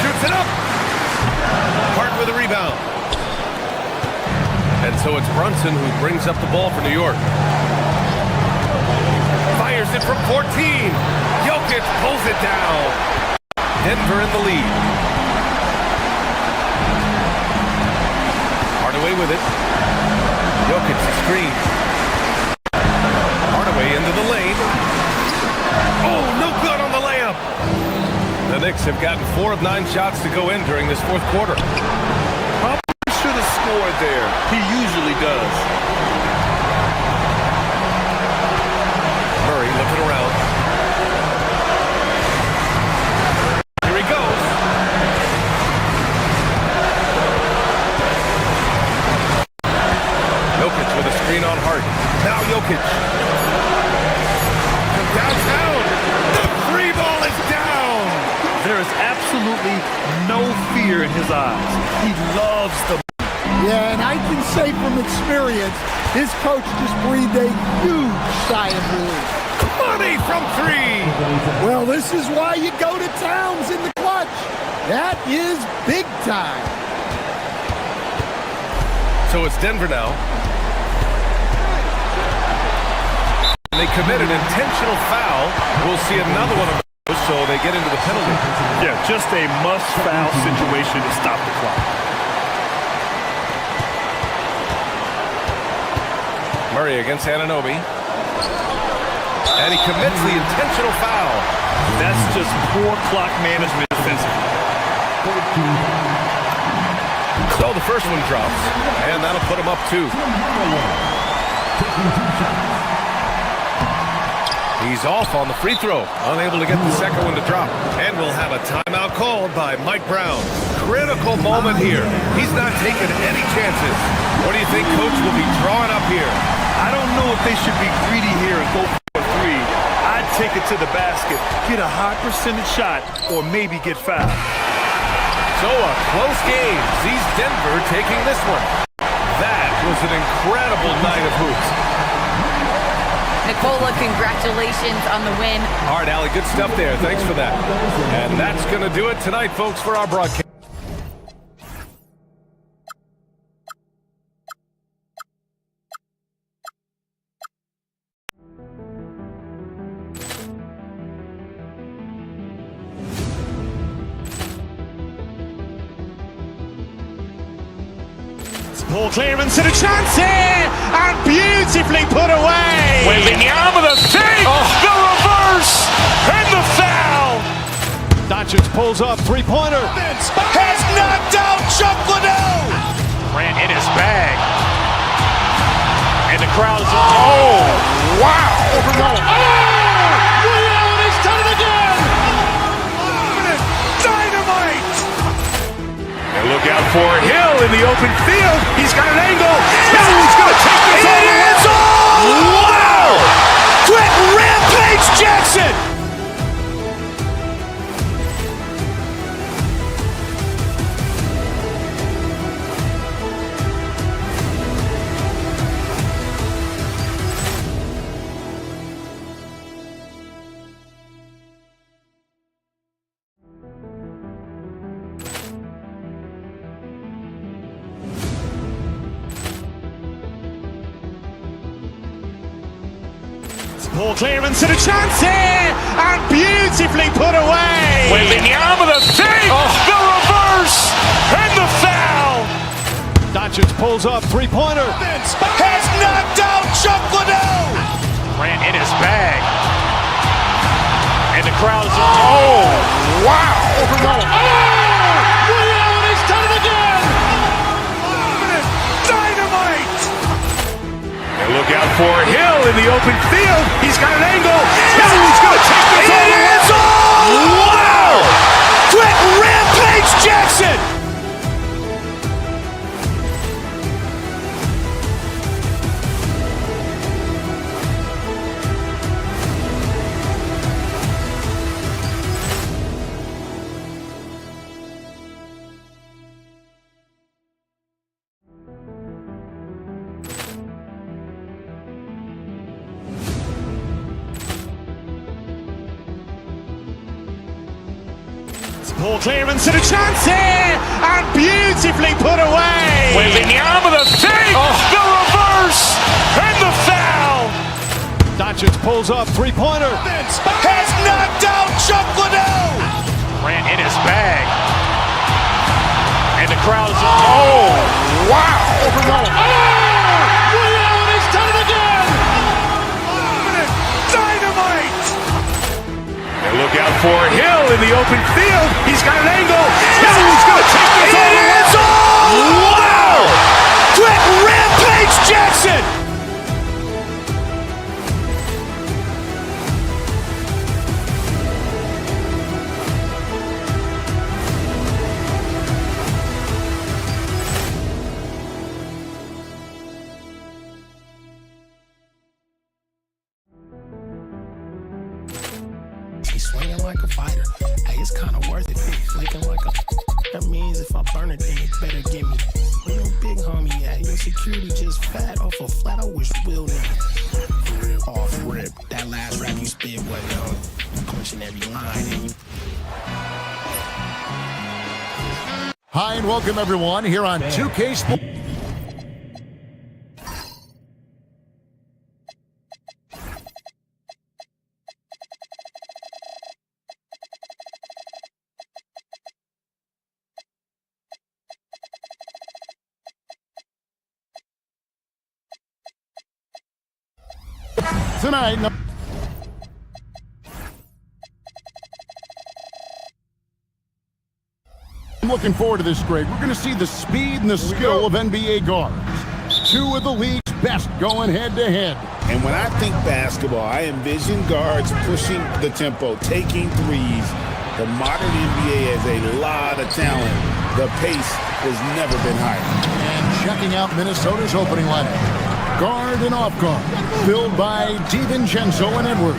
Shoots it up. Hart with a rebound. And so it's Brunson who brings up the ball for New York. Fires it from 14. Jokic pulls it down. Denver in the lead. Hardaway with it. Jokic the screen. Hardaway into the lane. Oh, no good on the layup. The Knicks have gotten 4 of 9 shots to go in during this fourth quarter. Probably should have scored there. He usually does. Murray looking around. Here he goes. Jokic with a screen on Hart. Now Jokic. From downtown. The three ball is down. There is absolutely no fear in his eyes. He loves the... Yeah, and I can say from experience, his coach just breathed a huge sigh of relief. Money from three. Well, this is why you go to Towns in the clutch. That is big time. So it's Denver now. They commit an intentional foul. We'll see another one of those, so they get into the penalty. Yeah, just a must-foul situation to stop the clock. Murray against Anunoby. And he commits the intentional foul. That's just poor clock management defensively. So the first one drops, and that'll put him up 2. He's off on the free throw, unable to get the second one to drop. And we'll have a timeout called by Mike Brown. Critical moment here. He's not taking any chances. What do you think Coach will be drawing up here? I don't know if they should be greedy here and go for a three. I'd take it to the basket, get a high percentage shot, or maybe get fouled. So a close game sees Denver taking this one. That was an incredible night of hoops. Nicola, congratulations on the win. All right, Allie, good stuff there. Thanks for that. And that's going to do it tonight, folks, for our broadcast. Ball clearance and a chance here, and beautifully put away. Wembanyama with a save, the reverse, and the foul. Doncic pulls up, three-pointer. Has knocked out Chuck Liddell. Grant in his bag. And the crowd is, oh, wow. He's done it again. Dynamite. And look out for Hill in the open field. He's got an angle. Hill's going to take this all the way. Wow. Quick Rampage Jackson. Ball clearance and a chance here, and beautifully put away. Wembanyama with a save, the reverse, and the foul. Doncic pulls up, three-pointer. Has knocked out Chuck Liddell. Grant in his bag. And the crowd is, oh, wow. He's done it again. Dynamite. And look out for Hill in the open field. He's got an angle. Hill's going to take this all the way. Wow. Quick Rampage Jackson. Ball clearance and a chance here, and beautifully put away. Wembanyama with a save, the reverse, and the foul. Doncic pulls up, three-pointer. Has knocked out Chuck Liddell. Grant in his bag. And the crowd is, oh, wow. He's done it again. Dynamite. And look out for Hill in the open field. He's got an angle. Hill's going to take this all the way. Wow. Quick Rampage Jackson. He's swinging like a fighter. Hey, it's kind of worth it. Flicking like a. That means if I burn it, then it better get me. Where your big homie at? Your security just fat off a flat. I wish Will knew. Off rip. That last rap you spit wasn't on. Punching every line in you. Hi and welcome everyone here on 2K Sports. Tonight, I'm looking forward to this, Greg. We're going to see the speed and the skill of NBA guards. Two of the league's best going head-to-head. And when I think basketball, I envision guards pushing the tempo, taking threes. The modern NBA has a lot of talent. The pace has never been higher. And checking out Minnesota's opening lineup. Guard and off guard, filled by DiVincenzo and Edwards.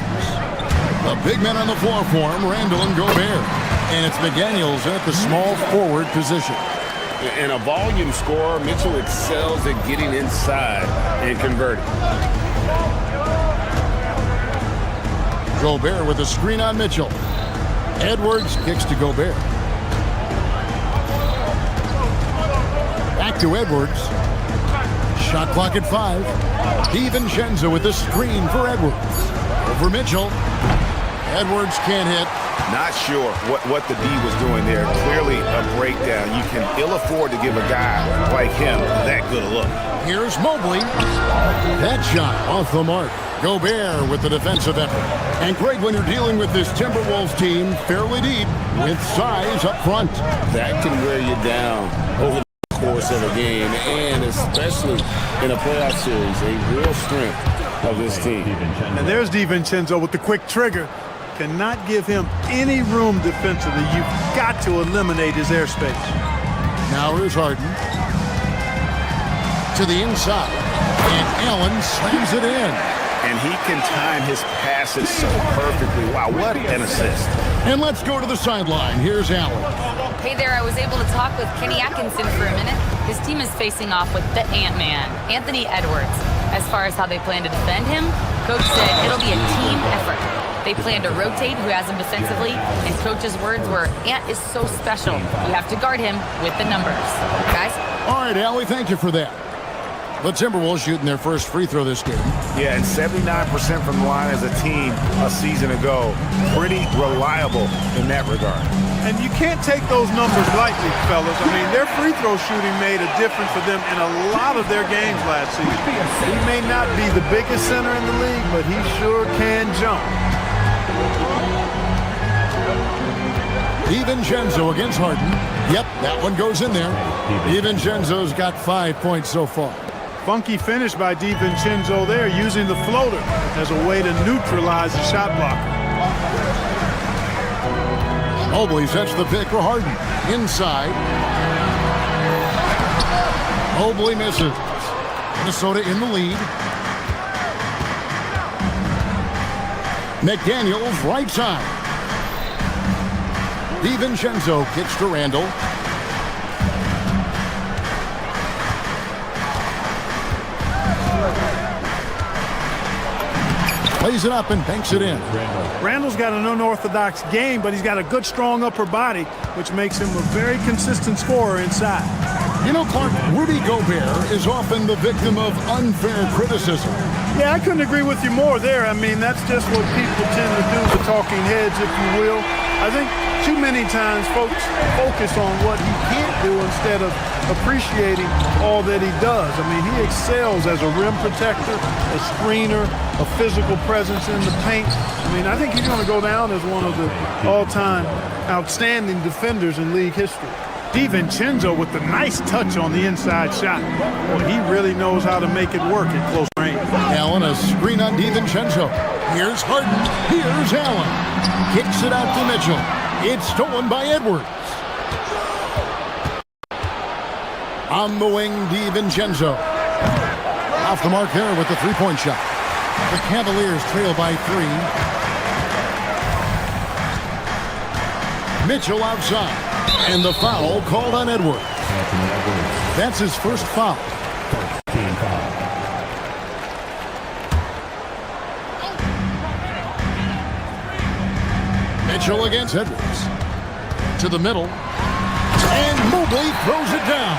The big men on the floor for him, Randall and Gobert. And it's McDaniels at the small forward position. And a volume scorer, Mitchell excels at getting inside and converting. Gobert with a screen on Mitchell. Edwards kicks to Gobert. Back to Edwards. Shot clock at 5. DiVincenzo with the screen for Edwards. Over Mitchell. Edwards can't hit. Not sure what the D was doing there. Clearly a breakdown. You can ill afford to give a guy like him that good a look. Here's Mobley. That shot off the mark. Gobert with the defensive effort. And Greg, when you're dealing with this Timberwolves team fairly deep with size up front, that can wear you down over the course of a game, and especially in a playoff series, a real strength of this team. And there's DiVincenzo with the quick trigger. Cannot give him any room defensively. You've got to eliminate his airspace. Now here's Harden. To the inside. And Allen slams it in. And he can time his passes so perfectly. Wow, what an assist. And let's go to the sideline. Here's Allen. Hey there, I was able to talk with Kenny Atkinson for a minute. His team is facing off with the Ant-Man, Anthony Edwards. As far as how they plan to defend him, Coach said it'll be a team effort. They plan to rotate who has him defensively, and Coach's words were, Ant is so special. You have to guard him with the numbers. Guys? All right, Allie, thank you for that. The Timberwolves shooting their first free throw this game. Yeah, and 79% from the line as a team a season ago. Pretty reliable in that regard. And you can't take those numbers lightly, fellas. I mean, their free throw shooting made a difference for them in a lot of their games last season. He may not be the biggest center in the league, but he sure can jump. DiVincenzo against Harden. Yep, that one goes in there. DiVincenzo's got 5 points so far. Funky finish by DiVincenzo there, using the floater as a way to neutralize the shot blocker. Mobley sets the pick for Harden. Inside. Mobley misses. Minnesota in the lead. McDaniels right side. DiVincenzo kicks to Randall. Plays it up and banks it in. Randall's got an unorthodox game, but he's got a good, strong upper body, which makes him a very consistent scorer inside. You know, Clark, Rudy Gobert is often the victim of unfair criticism. Yeah, I couldn't agree with you more there. I mean, that's just what people tend to do, the talking heads, if you will. I think too many times folks focus on what he can't do instead of appreciating all that he does. I mean, he excels as a rim protector, a screener, a physical presence in the paint. I mean, I think he's going to go down as one of the all-time outstanding defenders in league history. DiVincenzo with the nice touch on the inside shot. Boy, he really knows how to make it work at close range. Allen, a screen on DiVincenzo. Here's Harden. Here's Allen. Kicks it out to Mitchell. It's stolen by Edwards. On the wing, DiVincenzo. Off the mark there with the three-point shot. The Cavaliers trail by 3. Mitchell outside. And the foul called on Edwards. That's his first foul. Mitchell against Edwards. To the middle. And Mobley throws it down.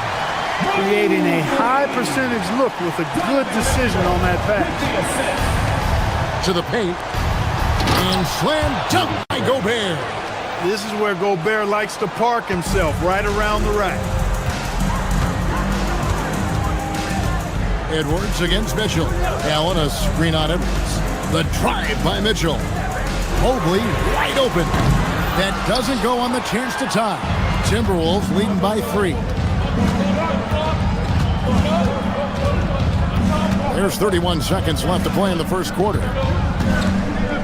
Creating a high percentage look with a good decision on that pass. To the paint. And slam dunk by Gobert. This is where Gobert likes to park himself, right around the rack. Edwards against Mitchell. Allen a screen on Edwards. The drive by Mitchell. Mobley wide open. That doesn't go on the chance to tie. Timberwolves leading by 3. There's 31 seconds left to play in the first quarter.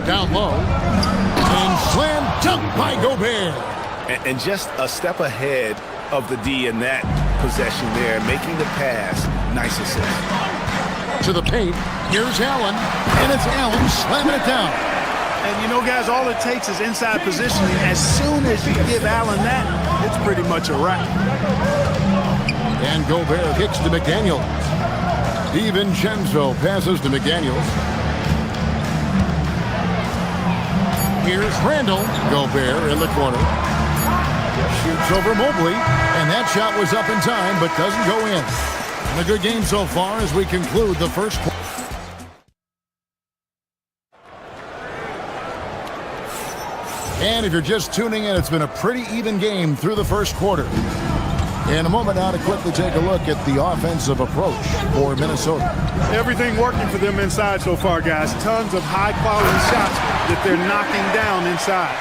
Down low. And slam dunk by Gobert. And just a step ahead of the D in that possession there, making the pass. Nice assist. To the paint. Here's Allen. And it's Allen slamming it down. And you know, guys, all it takes is inside positioning. As soon as you give Allen that, it's pretty much a wrap. And Gobert kicks to McDaniels. DiVincenzo passes to McDaniels. Here's Randall. Gobert in the corner. Shoots over Mobley. And that shot was up in time, but doesn't go in. And a good game so far as we conclude the first quarter. And if you're just tuning in, it's been a pretty even game through the first quarter. In a moment now to quickly take a look at the offensive approach for Minnesota. Everything working for them inside so far, guys. Tons of high-quality shots that they're knocking down inside.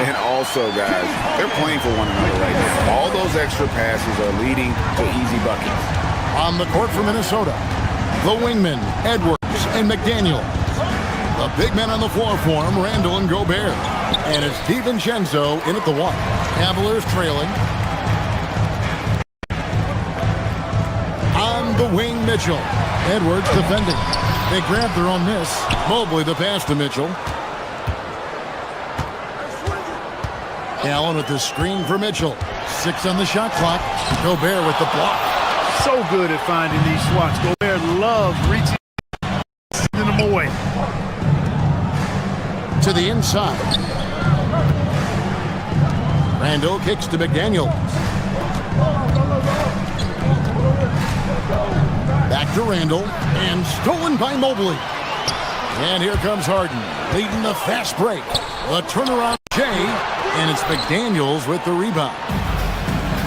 And also, guys, they're playing for one another right now. All those extra passes are leading to easy buckets. On the court for Minnesota, the wingmen, Edwards and McDaniel. The big men on the floor for him, Randall and Gobert. And it's DiVincenzo in at the one. Cavaliers trailing. On the wing, Mitchell. Edwards defending. They grab their own miss. Mobley the pass to Mitchell. Allen with the screen for Mitchell. 6 on the shot clock. Gobert with the block. So good at finding these swats. Gobert loves reaching, sending them away. To the inside. Randall kicks to McDaniel. Back to Randall. And stolen by Mobley. And here comes Harden, leading the fast break. The turnaround Jay. And it's McDaniels with the rebound.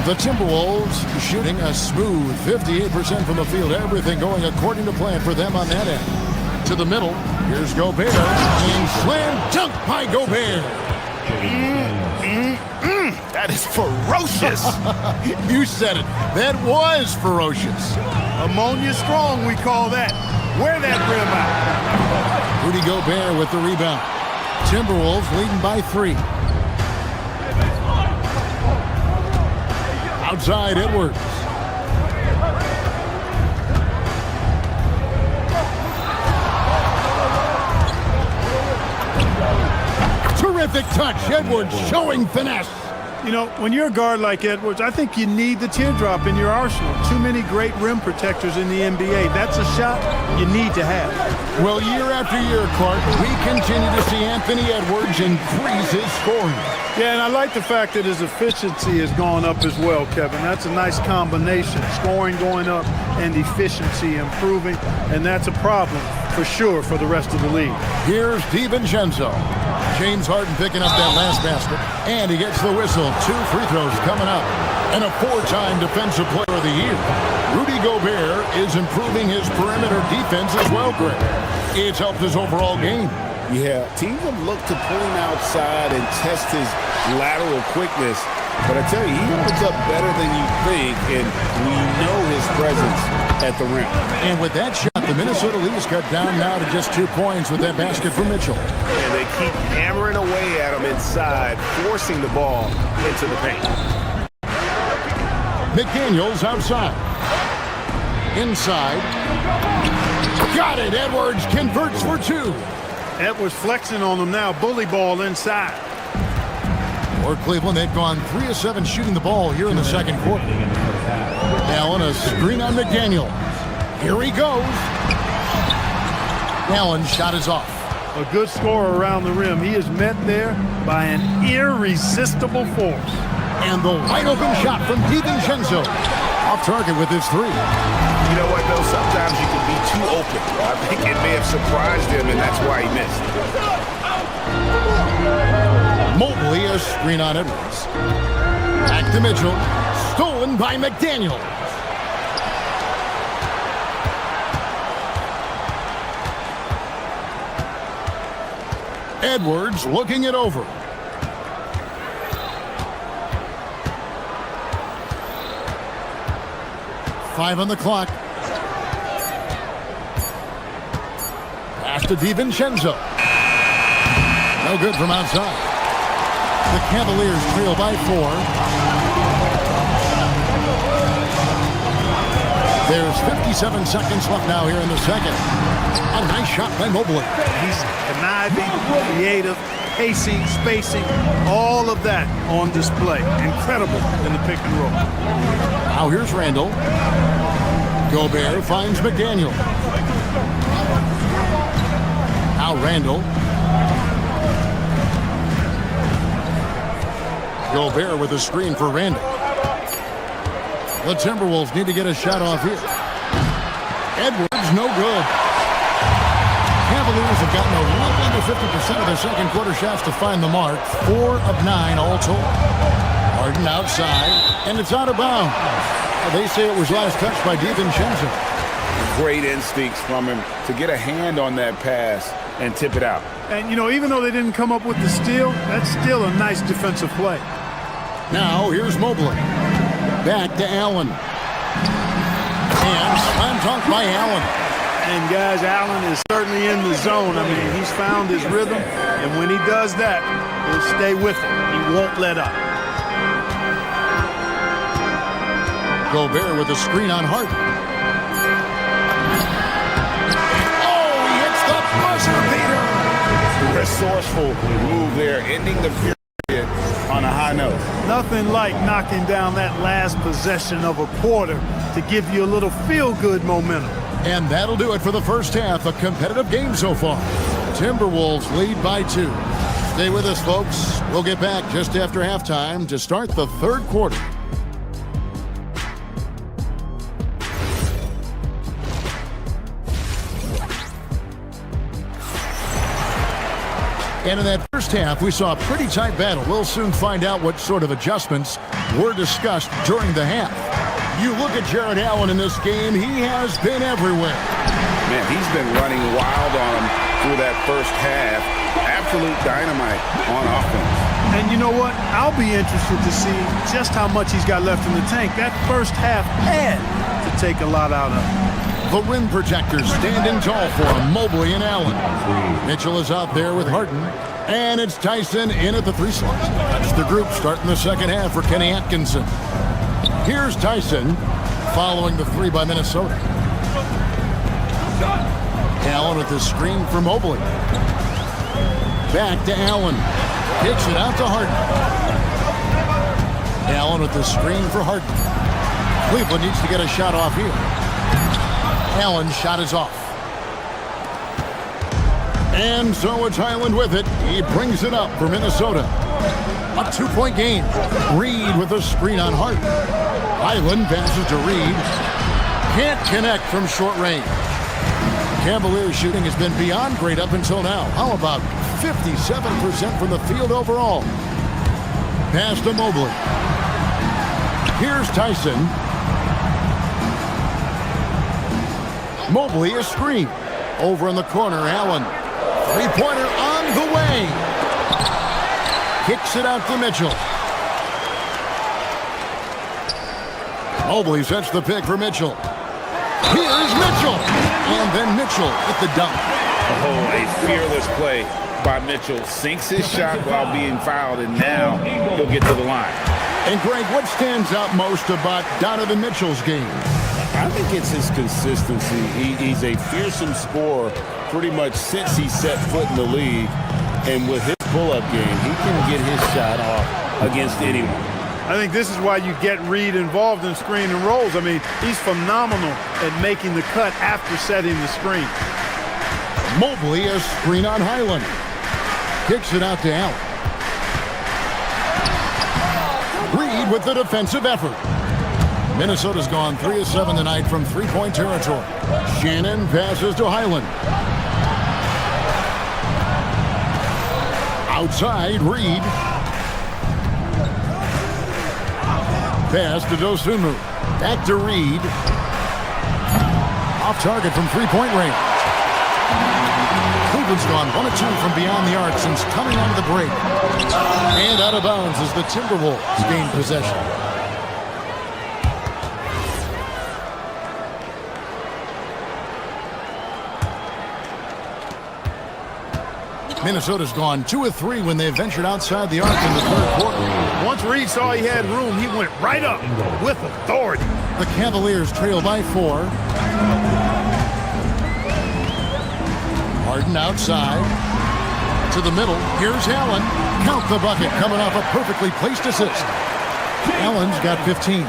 The Timberwolves shooting a smooth 58% from the field. Everything going according to plan for them on that end. To the middle. Here's Gobert. And slam dunk by Gobert. That is ferocious. You said it. That was ferocious. Ammonia strong, we call that. Wear that rim out. Rudy Gobert with the rebound. Timberwolves leading by 3. Outside Edwards. Terrific touch. Edwards showing finesse. You know, when you're a guard like Edwards, I think you need the teardrop in your arsenal. Too many great rim protectors in the NBA. That's a shot you need to have. Well, year after year, Clark, we continue to see Anthony Edwards increase his scoring. Yeah, and I like the fact that his efficiency has gone up as well, Kevin. That's a nice combination. Scoring going up and efficiency improving, and that's a problem for sure for the rest of the league. Here's DiVincenzo. James Harden picking up that last basket, and he gets the whistle. 2 free throws coming up, and a 4-time Defensive Player of the Year. Rudy Gobert is improving his perimeter defense as well, Greg. It's helped his overall game. Yeah, teams have looked to pull him outside and test his lateral quickness. But I tell you, he holds up better than you think, and we know his presence at the rim. And with that shot, the Minnesota Leafs cut down now to just 2 points with that basket for Mitchell. And they keep hammering away at him inside, forcing the ball into the paint. McDaniels outside. Inside. Got it. Edwards converts for 2. Edwards flexing on them now. Bully ball inside. For Cleveland, they've gone 3 of 7 shooting the ball here in the second quarter. Allen, a screen on McDaniel. Here he goes. Allen's shot is off. A good scorer around the rim. He is met there by an irresistible force. And the wide open shot from DiVincenzo. Off target with his 3. You know what, though? Sometimes you can be too open. I think it may have surprised him, and that's why he missed. Mobley, a screen on Edwards. Back to Mitchell. Stolen by McDaniel. Edwards looking it over. Five on the clock. Pass to DiVincenzo. No good from outside. The Cavaliers trail by 4. There's 57 seconds left now here in the second. A nice shot by Mobley. He's conniving, creative, pacing, spacing, all of that on display. Incredible in the pick and roll. Now here's Randall. Gobert finds McDaniel. Now Randall. Gobert with a screen for Randall. The Timberwolves need to get a shot off here. Edwards, no good. Cavaliers have gotten a little under 50% of their second quarter shots to find the mark. 4 of 9 all told. Harden outside, and it's out of bounds. They say it was last touched by DiVincenzo. Great instincts from him to get a hand on that pass and tip it out. And, even though they didn't come up with the steal, that's still a nice defensive play. Now, here's Mobley. Back to Allen. And slam dunk by Allen. And, guys, Allen is certainly in the zone. I mean, he's found his rhythm, and when he does that, he'll stay with it. He won't let up. Gobert with a screen on Harden. Oh, he hits the buzzer beater. Resourceful move there, ending the period on a high note. Nothing like knocking down that last possession of a quarter to give you a little feel-good momentum. And that'll do it for the first half. A competitive game so far. Timberwolves lead by 2. Stay with us, folks. We'll get back just after halftime to start the third quarter. And in that first half, we saw a pretty tight battle. We'll soon find out what sort of adjustments were discussed during the half. You look at Jared Allen in this game, he has been everywhere. Man, he's been running wild on him through that first half. Absolute dynamite on offense. And you know what? I'll be interested to see just how much he's got left in the tank. That first half had to take a lot out of him. The rim protectors standing tall for him, Mobley and Allen. Mitchell is out there with Harden. And it's Tyson in at the 3 slot. That's the group starting the second half for Kenny Atkinson. Here's Tyson following the 3 by Minnesota. Allen with the screen for Mobley. Back to Allen. Kicks it out to Harden. Allen with the screen for Harden. Cleveland needs to get a shot off here. Allen's shot is off. And so it's Highland with it. He brings it up for Minnesota. A 2-point game. Reed with a screen on Harden. Highland passes to Reed. Can't connect from short range. Cavaliers shooting has been beyond great up until now. How about 57% from the field overall? Pass to Mobley. Here's Tyson. Mobley a screen. Over in the corner, Allen. 3-pointer on the way. Kicks it out to Mitchell. Mobley sets the pick for Mitchell. Here's Mitchell. And then Mitchell with the dunk. Oh, a fearless play by Mitchell. Sinks his shot while being fouled, and now he'll get to the line. And Greg, what stands out most about Donovan Mitchell's game? I think it's his consistency. He's a fearsome scorer pretty much since he set foot in the league. And with his pull-up game, he can get his shot off against anyone. I think this is why you get Reed involved in screen and rolls. I mean, he's phenomenal at making the cut after setting the screen. Mobley a screen on Highland. Kicks it out to Allen. Reed with the defensive effort. Minnesota's gone 3 of 7 tonight from 3-point territory. Shannon passes to Highland. Outside, Reed. Pass to Dosunmu. Back to Reed. Off target from 3-point range. Cleveland's gone 1 of 2 from beyond the arc since coming onto the break. And out of bounds as the Timberwolves gain possession. Minnesota's gone 2 of 3 when they ventured outside the arc in the third quarter. Once Reed saw he had room, he went right up with authority. The Cavaliers trail by 4. Harden outside. To the middle. Here's Allen. Count the bucket coming off a perfectly placed assist. Allen's got 15.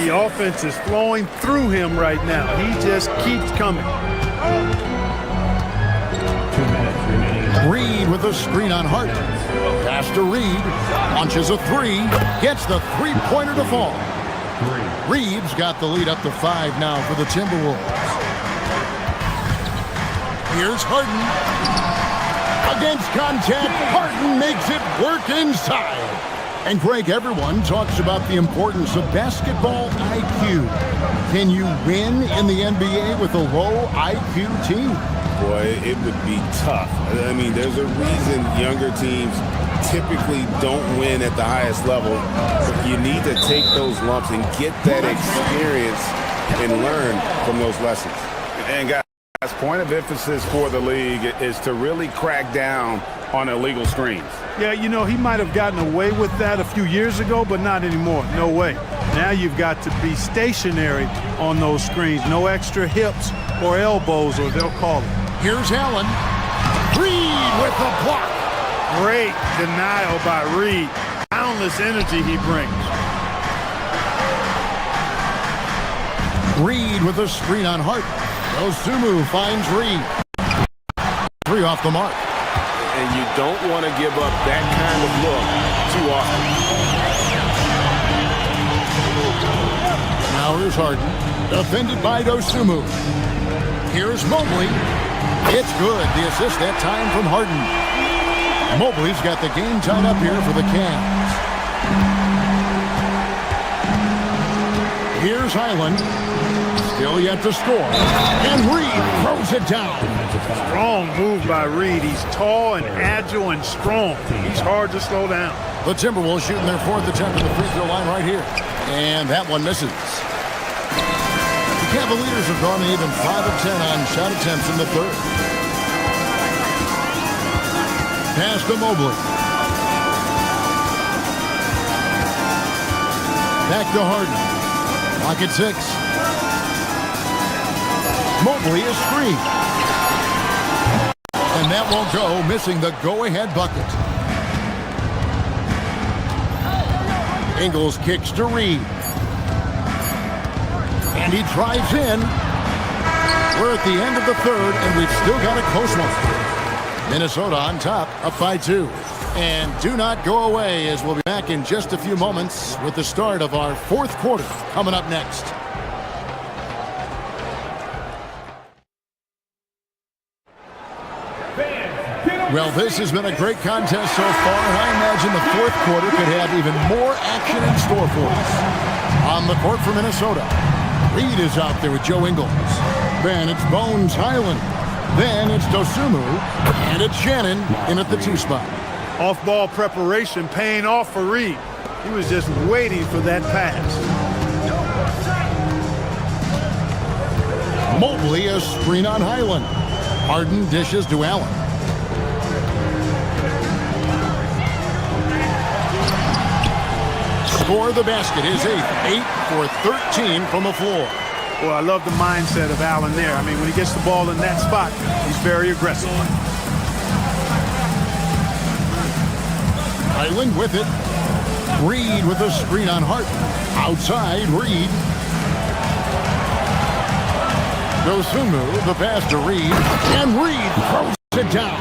The offense is flowing through him right now. He just keeps coming. Reed with a screen on Harden. Pass to Reed. Launches a 3. Gets the 3-pointer to fall. Reed's got the lead up to 5 now for the Timberwolves. Here's Harden. Against contact, Harden makes it work inside. And Greg, everyone talks about the importance of basketball IQ. Can you win in the NBA with a low IQ team? Boy, it would be tough. I mean, there's a reason younger teams typically don't win at the highest level. But you need to take those lumps and get that experience and learn from those lessons. And guys, point of emphasis for the league is to really crack down on illegal screens. Yeah, you know, he might have gotten away with that a few years ago, but not anymore. No way. Now you've got to be stationary on those screens. No extra hips or elbows, or they'll call it. Here's Allen. Reed with the block. Great denial by Reed. Boundless energy he brings. Reed with a screen on Hart. Osumu finds Reed. 3 off the mark. And you don't want to give up that kind of look too often. Now here's Harden. Defended by Dosumu. Here's Mobley. It's good. The assist that time from Harden. Mobley's got the game tied up here for the Cavs. Here's Highland. Still yet to score. And Reed throws it down. Strong move by Reed. He's tall and agile and strong. He's hard to slow down. The Timberwolves shooting their 4th attempt at the free throw line right here. And that one misses. The Cavaliers have gone even 5 of 10 on shot attempts in the 3rd. Pass to Mobley. Back to Harden. Clock at 6. Mobley is free. And that won't go, missing the go-ahead bucket. Ingles kicks to Reed. And he drives in. We're at the end of the 3rd, and we've still got a close one. Minnesota on top, up by 2. And do not go away, as we'll be back in just a few moments with the start of our 4th quarter coming up next. Well, this has been a great contest so far, and I imagine the 4th quarter could have even more action in store for us. On the court for Minnesota, Reed is out there with Joe Ingles. Then it's Bones Highland. Then it's Dosumu. And it's Shannon in at the 2 spot. Off-ball preparation paying off for Reed. He was just waiting for that pass. Mobley a screen on Highland. Harden dishes to Allen. Score the basket, his 8th. 8 for 13 from the floor. Well, I love the mindset of Allen there. I mean, when he gets the ball in that spot, he's very aggressive. Highland with it. Reed with a screen on Hart. Outside, Reed. Dosumu, the pass to Reed. And Reed throws it down.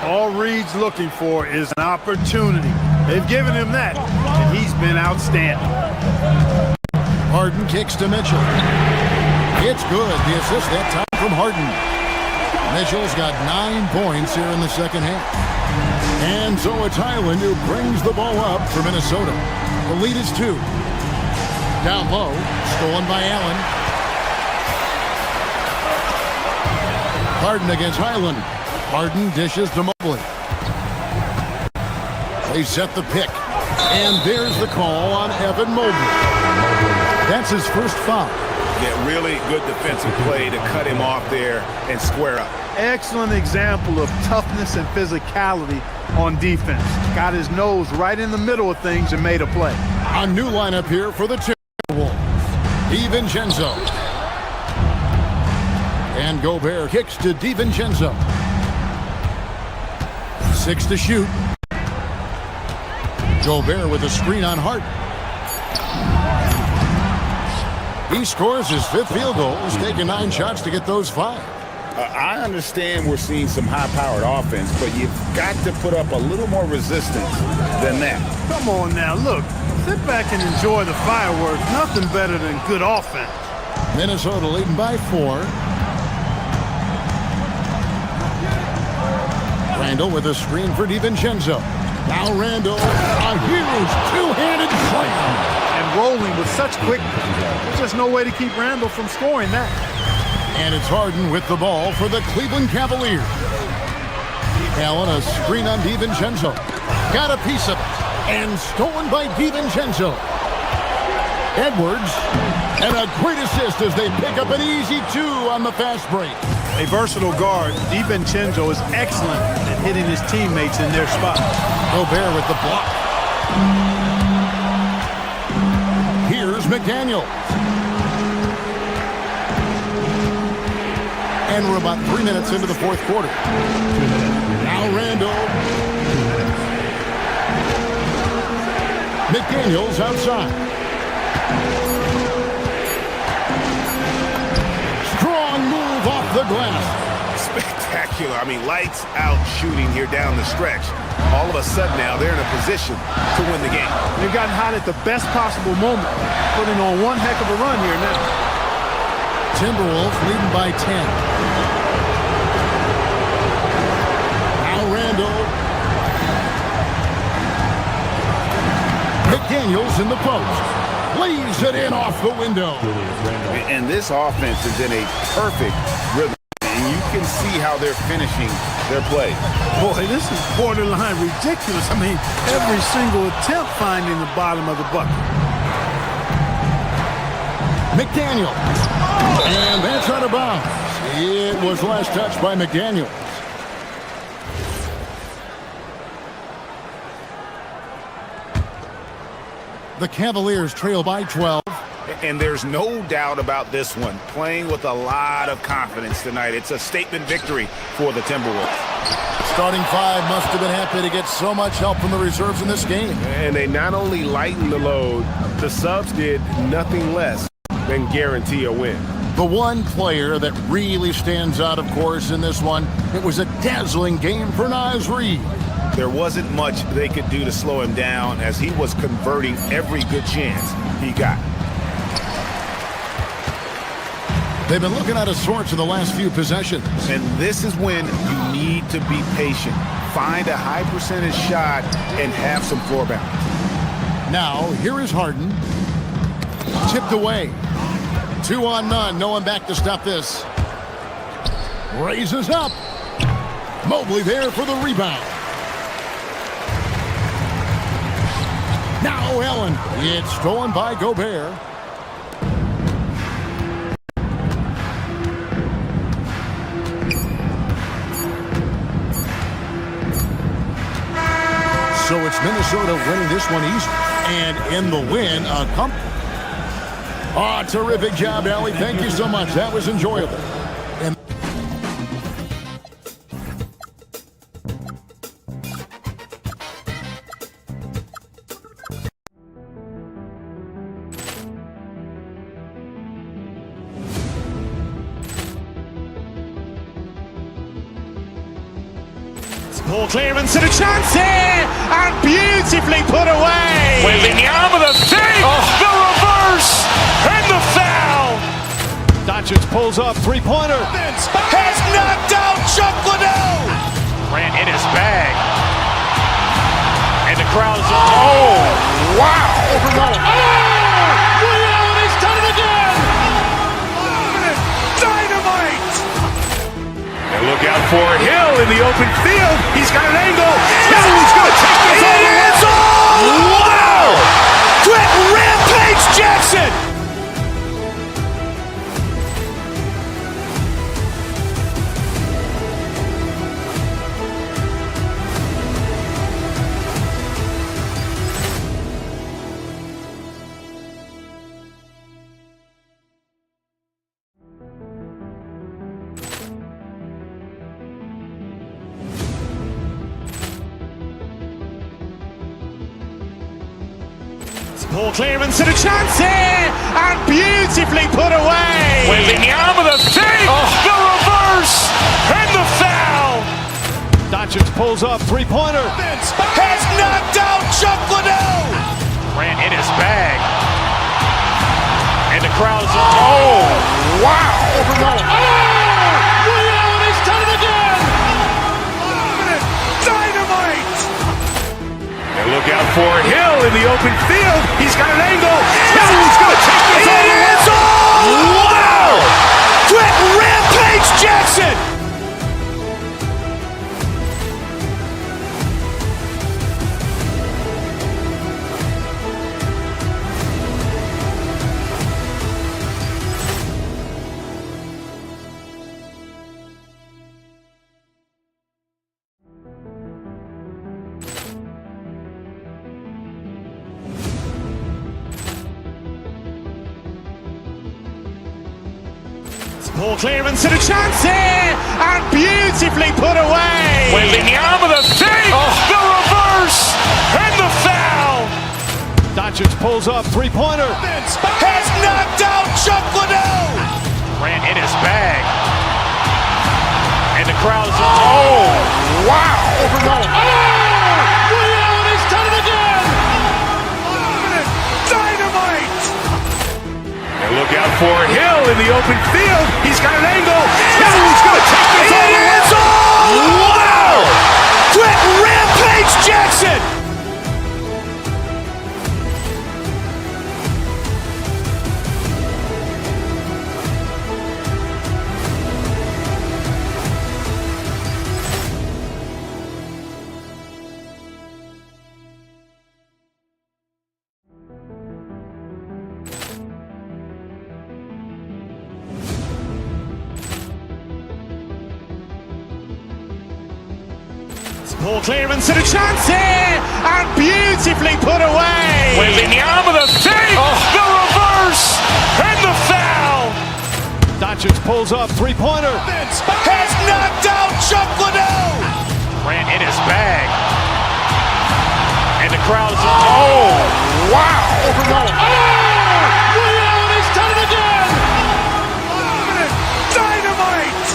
All Reed's looking for is an opportunity. They've given him that, and he's been outstanding. Harden kicks to Mitchell. It's good. The assist that time from Harden. Mitchell's got 9 points here in the 2nd half. And so it's Highland who brings the ball up for Minnesota. The lead is 2. Down low, stolen by Allen. Harden against Highland. Harden dishes to Mobley. They set the pick. And there's the call on Evan Mobley. That's his first foul. Yeah, really good defensive play to cut him off there and square up. Excellent example of toughness and physicality on defense. Got his nose right in the middle of things and made a play. A new lineup here for the Timberwolves. DiVincenzo. And Gobert kicks to DiVincenzo. 6 to shoot. Gobert with a screen on Hart. He scores his 5th field goal. He's taken 9 shots to get those 5. I understand we're seeing some high-powered offense, but you've got to put up a little more resistance than that. Come on now, look. Sit back and enjoy the fireworks. Nothing better than good offense. Minnesota leading by 4. Randall with a screen for DiVincenzo. Now Randall, a huge two-handed slam. And rolling with such quickness. There's just no way to keep Randall from scoring that. And it's Harden with the ball for the Cleveland Cavaliers. Allen, a screen on DiVincenzo. Got a piece of it. And stolen by DiVincenzo. Edwards, and a great assist as they pick up an easy 2 on the fast break. A versatile guard, DiVincenzo is excellent at hitting his teammates in their spots. Gobert with the block. Here's McDaniel. And we're about 3 minutes into the fourth quarter. Now Randall. McDaniel's outside. Strong move off the glass. Spectacular. I mean, lights out shooting here down the stretch. All of a sudden now they're in a position to win the game. They've gotten hot at the best possible moment, putting on one heck of a run here now. Timberwolves leading by 10. Now Randall. McDaniels in the post. Lays it in off the window. And this offense is in a perfect rhythm. And you can see how they're finishing their play. Boy, this is borderline ridiculous. I mean, every single attempt finding the bottom of the bucket. McDaniel. And that's out of bounds. It was last touched by McDaniel. The Cavaliers trail by 12. And there's no doubt about this one. Playing with a lot of confidence tonight. It's a statement victory for the Timberwolves. Starting 5 must have been happy to get so much help from the reserves in this game. And they not only lightened the load, the subs did nothing less than guarantee a win. The one player that really stands out, of course, in this one, it was a dazzling game for Naz Reid. There wasn't much they could do to slow him down as he was converting every good chance he got. They've been looking out of sorts in the last few possessions. And this is when you need to be patient. Find a high percentage shot and have some floor balance. Now, here is Harden. Tipped away. 2 on none. No one back to stop this. Raises up. Mobley there for the rebound. Now Allen. It's stolen by Gobert. So it's Minnesota winning this one easy. And in the win, a comfort. Oh, terrific job, Allie. Thank you so much. That was enjoyable. And Ball clearance and a chance here, and beautifully put away. Wembanyama the fake, the reverse, and the foul. Doncic pulls up, three-pointer. Has knocked out Chuck Liddell. Ran in his bag. And the crowd is... Oh, wow. Ray Allen has done it again. Dynamite. And look out for Hill in the open field. He's got an angle. Hill's going to take this all the way. Wow! Quick Rampage Jackson. Ball clearance and a chance here, and beautifully put away. Wembanyama the fake, the reverse, and the foul. Doncic pulls up, three-pointer. Has knocked out Chuck Liddell. Ran in his bag. And the crowd is... Oh, wow. Ray Allen has done it again. for Hill in the open field. He's got an angle. Hill's going to take this all the way. Wow! Quick Rampage Jackson! Ball clearance and a chance here, and beautifully put away. Waving the arm of the fake, the reverse, and the foul. Doncic pulls up, three-pointer. Has knocked out Chuck Liddell. Ran in his bag. And the crowd is, oh, wow. Liddell, and he's done it again. Dynamite. And look out for Hill in the open field. He's got an angle. Hill's going to take this all the way. Wow! Quick Rampage Jackson! Ball clearance and a chance here, and beautifully put away. Waving the arm of the fake, the reverse, and the foul. Doncic pulls up, three-pointer. Has knocked out Chuck Liddell. Ran in his bag. And the crowd is, oh, wow. Liddell, and he's done it again. Dynamite.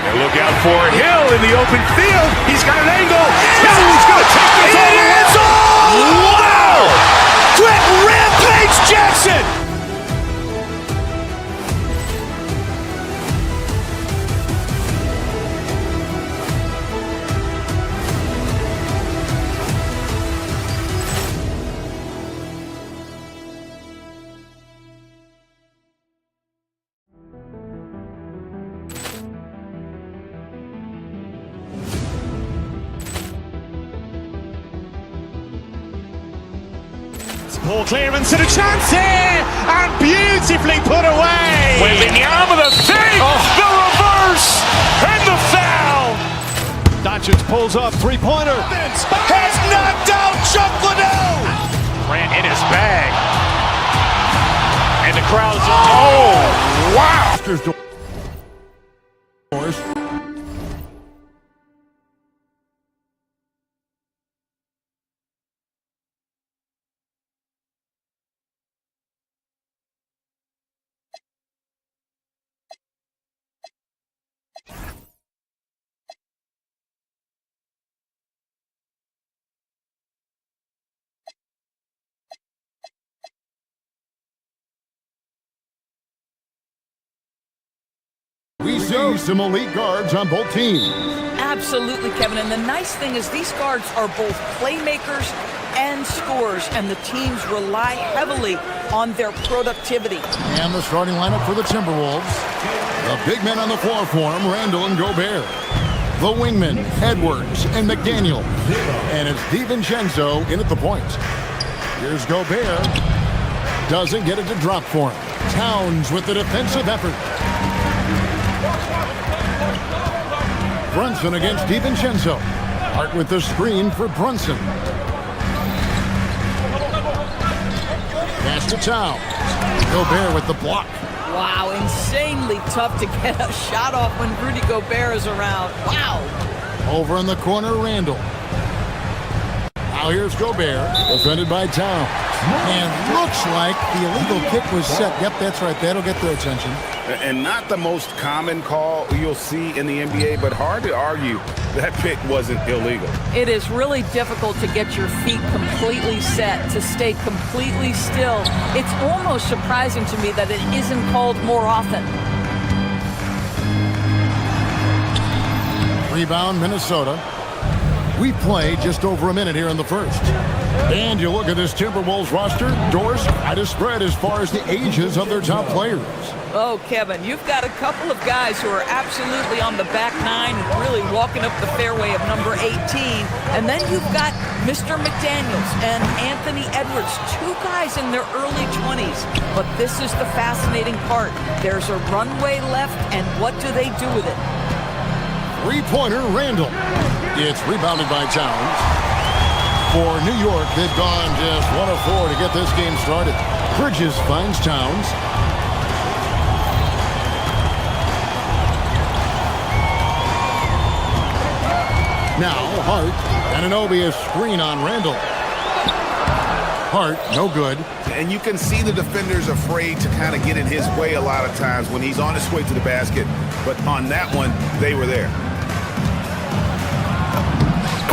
And look out for Hill in the open field. He's got an angle. Hill's going to take this all the way. Wow! Quick Rampage Jackson. Ball clearance and a chance here, and beautifully put away. Waving the arm of the fake, the reverse, and the foul. Doncic pulls up, three-pointer. Has knocked out Chuck Liddell. Ran in his bag. And the crowd is, oh, wow. We see some elite guards on both teams. Absolutely, Kevin. And the nice thing is these guards are both playmakers and scorers, and the teams rely heavily on their productivity. And the starting lineup for the Timberwolves. The big men on the floor for him, Randall and Gobert. The wingmen, Edwards and McDaniel. And it's DiVincenzo in at the point. Here's Gobert. Doesn't get it to drop for him. Towns with the defensive effort. Brunson against DiVincenzo. Hart with the screen for Brunson. Pass to Towns. Gobert with the block. Wow, insanely tough to get a shot off when Rudy Gobert is around. Wow. Over in the corner, Randall. Now here's Gobert, defended by Towns. And looks like the illegal kick was set. Yep, that's right. That'll get their attention. And not the most common call you'll see in the NBA, but hard to argue that pick wasn't illegal. It is really difficult to get your feet completely set, to stay completely still. It's almost surprising to me that it isn't called more often. Rebound, Minnesota. We've played just over a minute here in the first. And you look at this Timberwolves roster, Doris, quite a spread as far as the ages of their top players. Oh, Kevin, you've got a couple of guys who are absolutely on the back nine and really walking up the fairway of number 18. And then you've got Mr. McDaniels and Anthony Edwards, two guys in their early 20s. But this is the fascinating part. There's a runway left, and what do they do with it? Three-pointer, Randall. It's rebounded by Towns. For New York, they've gone just 1 of 4 to get this game started. Bridges finds Towns. Now, Hart, and Anunoby, a screen on Randall. Hart, no good. And you can see the defenders afraid to kind of get in his way a lot of times when he's on his way to the basket. But on that one, they were there.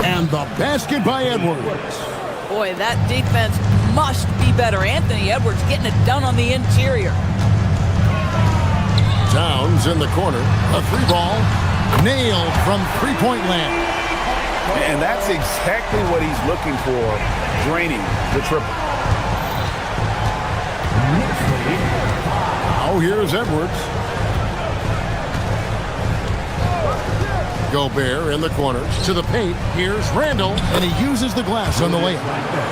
And the basket by Edwards. Boy, that defense must be better. Anthony Edwards getting it done on the interior. Towns in the corner. A three ball. Nailed from three-point land. And that's exactly what he's looking for, draining the triple. Oh, here's Edwards. Gobert in the corner to the paint. Here's Randall, and he uses the glass on the layup.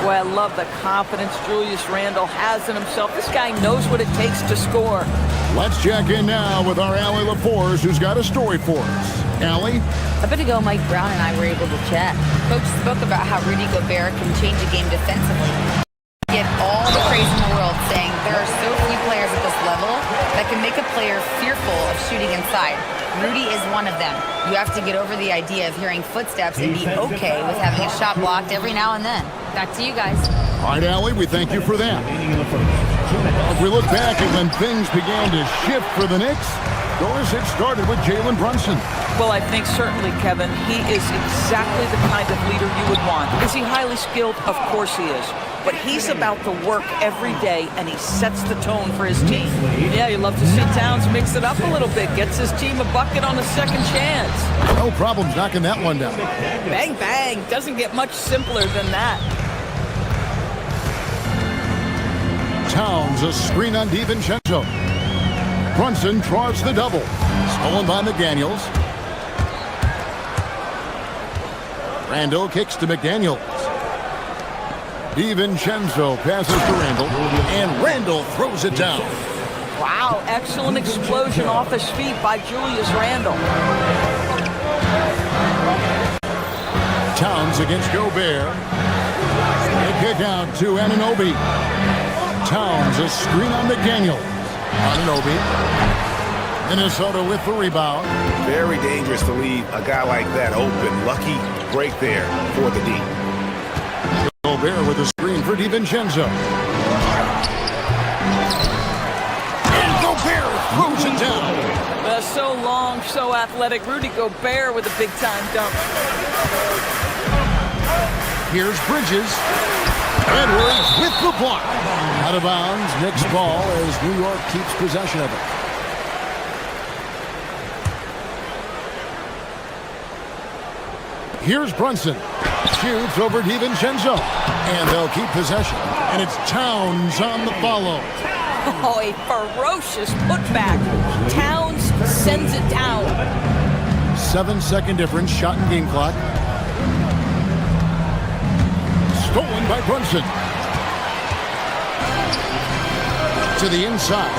Boy, I love the confidence Julius Randle has in himself. This guy knows what it takes to score. Let's check in now with our Allie LaForce, who's got a story for us. Allie? A bit ago, Mike Brown and I were able to chat. Coach spoke about how Rudy Gobert can change a game defensively. Get all the praise in the world, saying there are so few players at this level that can make a player fearful of shooting inside. Rudy is one of them. You have to get over the idea of hearing footsteps and be okay with having a shot blocked every now and then. Back to you guys. All right, Allie, we thank you for that. If we look back at when things began to shift for the Knicks, Doris, it started with Jalen Brunson. Well, I think certainly, Kevin, he is exactly the kind of leader you would want. Is he highly skilled? Of course he is. But he's about the work every day, and he sets the tone for his team. Yeah, you love to see Towns mix it up a little bit, gets his team a bucket on a second chance. No problems knocking that one down. Bang, bang. Doesn't get much simpler than that. Towns, a screen on DiVincenzo. Brunson draws the double. Stolen by McDaniels. Randall kicks to McDaniels. DiVincenzo passes to Randall, and Randall throws it down. Wow, excellent explosion off his feet by Julius Randle. Towns against Gobert. They kick out to Anunoby. Towns, a screen on McDaniels. Anunoby. Minnesota with the rebound. Very dangerous to leave a guy like that open. Lucky break there for the D. Gobert with a screen for DiVincenzo. And Gobert throws it down. So long, so athletic. Rudy Gobert with a big-time dunk. Here's Bridges. Edwards with the block. Out of bounds, Knicks ball as New York keeps possession of it. Here's Brunson. Shoots over DiVincenzo. And they'll keep possession. And it's Towns on the follow. Oh, a ferocious putback. Towns sends it down. 7-second difference, shot and game clock. Stolen by Brunson. To the inside.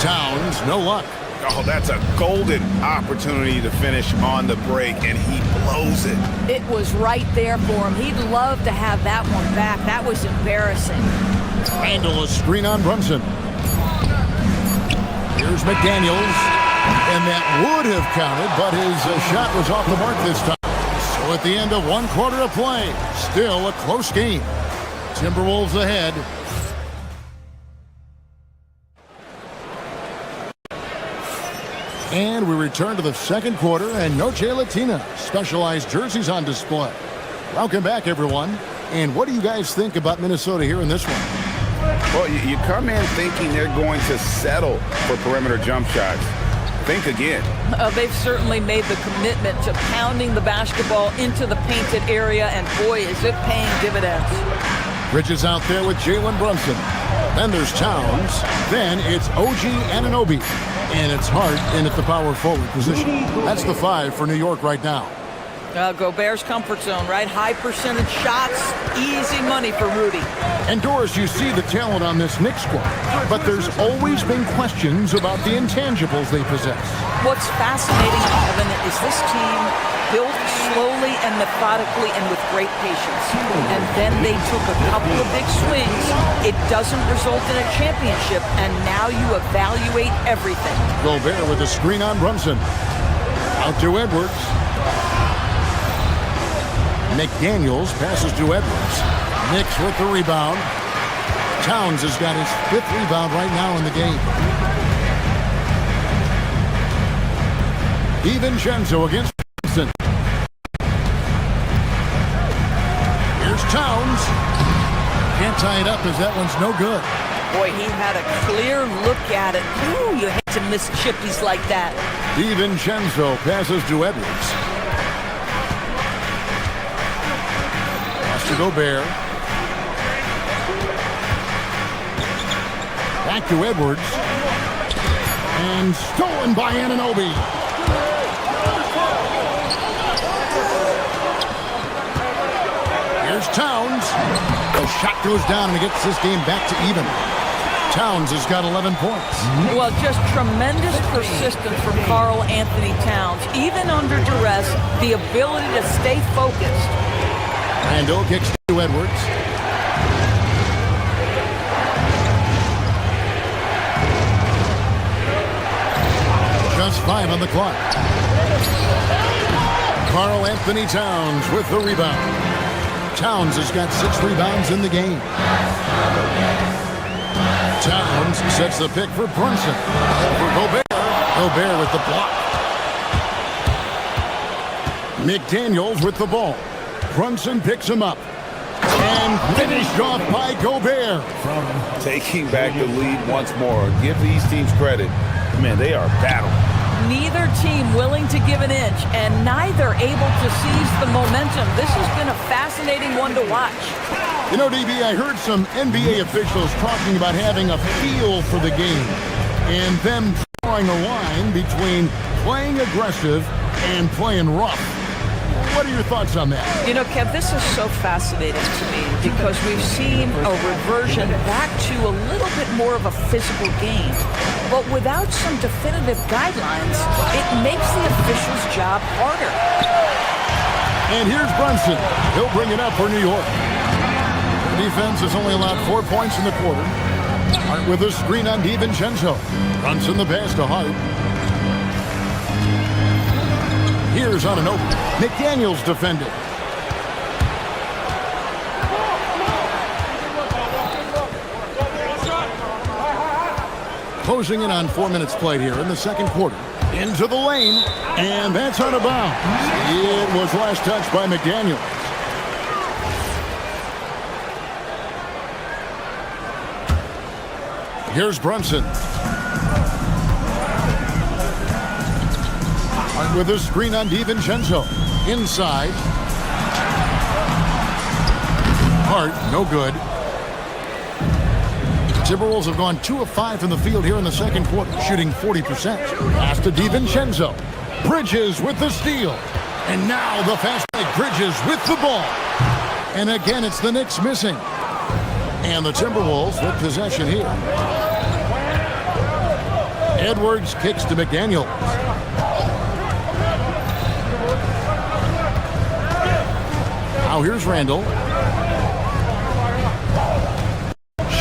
Towns, no luck. Oh, that's a golden opportunity to finish on the break, and he blows it. It was right there for him. He'd love to have that one back. That was embarrassing. Randall, a screen on Brunson. Here's McDaniels. And that would have counted, but his shot was off the mark this time. So at the end of one quarter of play, still a close game. Timberwolves ahead. And we return to the second quarter, and Noche Latina specialized jerseys on display. Welcome back, everyone. And what do you guys think about Minnesota here in this one? Well, you come in thinking they're going to settle for perimeter jump shots. think again. They've certainly made the commitment to pounding the basketball into the painted area, and boy, is it paying dividends. Bridges out there with Jalen Brunson. Then there's Towns. Then it's OG Anunoby. And it's Hart in at the power forward position. That's the 5 for New York right now. Gobert's comfort zone, right? High percentage shots, easy money for Rudy. And Doris, you see the talent on this Knicks squad, but there's always been questions about the intangibles they possess. What's fascinating, Evan, is this team built slowly and methodically and with great patience. And then they took a couple of big swings. It doesn't result in a championship, and now you evaluate everything. Gobert with a screen on Brunson. Out to Edwards. McDaniels passes to Edwards. Knicks with the rebound. Towns has got his 5th rebound right now in the game. DiVincenzo against Brunson. Here's Towns. Can't tie it up as that one's no good. Boy, he had a clear look at it. Ooh, you hate to miss chippies like that. DiVincenzo passes to Edwards. To Gobert. Back to Edwards. And stolen by Anunoby. Here's Towns. The shot goes down and it gets this game back to even. Towns has got 11 points. Well, just tremendous persistence from Karl Anthony Towns. Even under duress, the ability to stay focused. Randall kicks to Edwards. Just 5 on the clock. Karl Anthony Towns with the rebound. Towns has got 6 rebounds in the game. Towns sets the pick for Brunson. For Gobert. Gobert with the block. McDaniels with the ball. Brunson picks him up. And finished off by Gobert. Taking back the lead once more. Give these teams credit. Man, they are battling. Neither team willing to give an inch, and neither able to seize the momentum. This has been a fascinating one to watch. You know, DB, I heard some NBA officials talking about having a feel for the game and them drawing a line between playing aggressive and playing rough. What are your thoughts on that? You know, Kev, this is so fascinating to me because we've seen a reversion back to a little bit more of a physical game. But without some definitive guidelines, it makes the officials' job harder. And here's Brunson. He'll bring it up for New York. The defense has only allowed 4 points in the quarter. Hart with a screen on DiVincenzo. Brunson the pass to Hart. Here's on an open. McDaniels defended. Closing in on 4 minutes played here in the second quarter. Into the lane, and that's out of bounds. It was last touched by McDaniels. Here's Brunson. With a screen on DiVincenzo. Inside. Hart, no good. Timberwolves have gone 2 of 5 from the field here in the second quarter, shooting 40%. Pass to DiVincenzo. Bridges with the steal. And now the fast break. Bridges with the ball. And again, it's the Knicks missing. And the Timberwolves with possession here. Edwards kicks to McDaniels. Now here's Randall.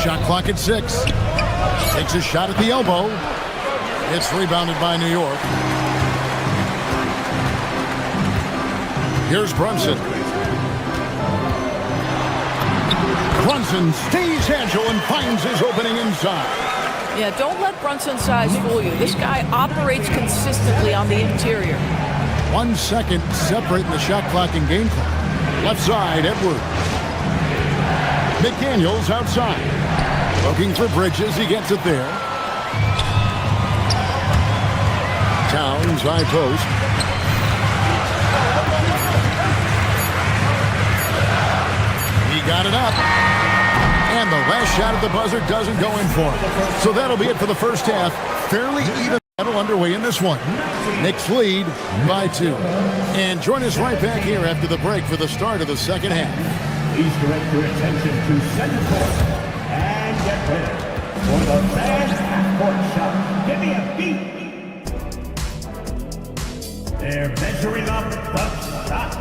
Shot clock at 6. Takes a shot at the elbow. It's rebounded by New York. Here's Brunson. Brunson stays agile and finds his opening inside. Yeah, don't let Brunson's size fool you. This guy operates consistently on the interior. 1 second separating the shot clock and game clock. Left side, Edwards. McDaniels outside. Looking for Bridges. He gets it there. Towns, high post. He got it up. And the last shot at the buzzer doesn't go in for him. So that'll be it for the first half. Fairly even battle underway in this one. Knicks lead by 2. And join us right back here after the break for the start of the second half. Please direct your attention to center court and get ready for the fast half-court shot. Give me a beat. They're measuring up the shot.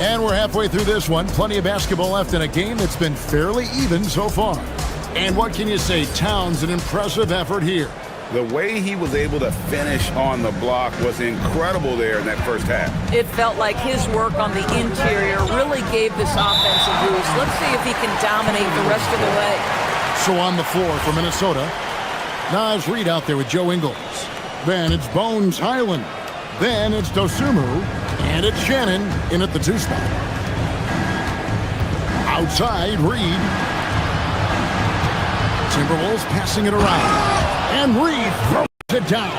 And we're halfway through this one. Plenty of basketball left in a game that's been fairly even so far. And what can you say? Towns, an impressive effort here. The way he was able to finish on the block was incredible there in that first half. It felt like his work on the interior really gave this offense a boost. Let's see if he can dominate the rest of the way. So on the floor for Minnesota, Naz Reid out there with Joe Ingles. Then it's Bones Highland. Then it's Dosumu. And it's Shannon in at the 2 spot. Outside, Reid. Timberwolves passing it around. And Reid throws it down.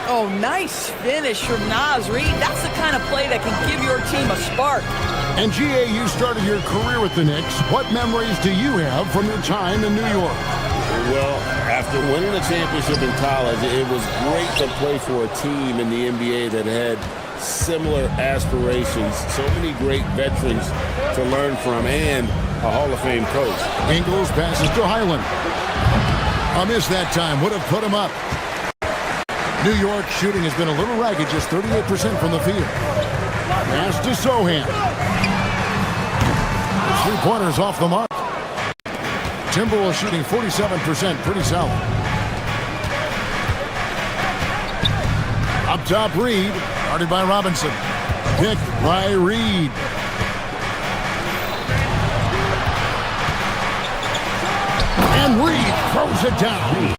Oh, nice finish from Naz Reid. That's the kind of play that can give your team a spark. And GA, you started your career with the Knicks. What memories do you have from your time in New York? Well, after winning the championship in college, it was great to play for a team in the NBA that had similar aspirations, so many great veterans to learn from, and a Hall of Fame coach. Ingles passes to Highland. A miss that time would have put him up. New York shooting has been a little ragged, just 38% from the field. Pass to Sohan. 3-pointers off the mark. Timberwolves shooting 47%, pretty solid. Up top, Reid. Guarded by Robinson. Picked by Reid. And Reid throws it down.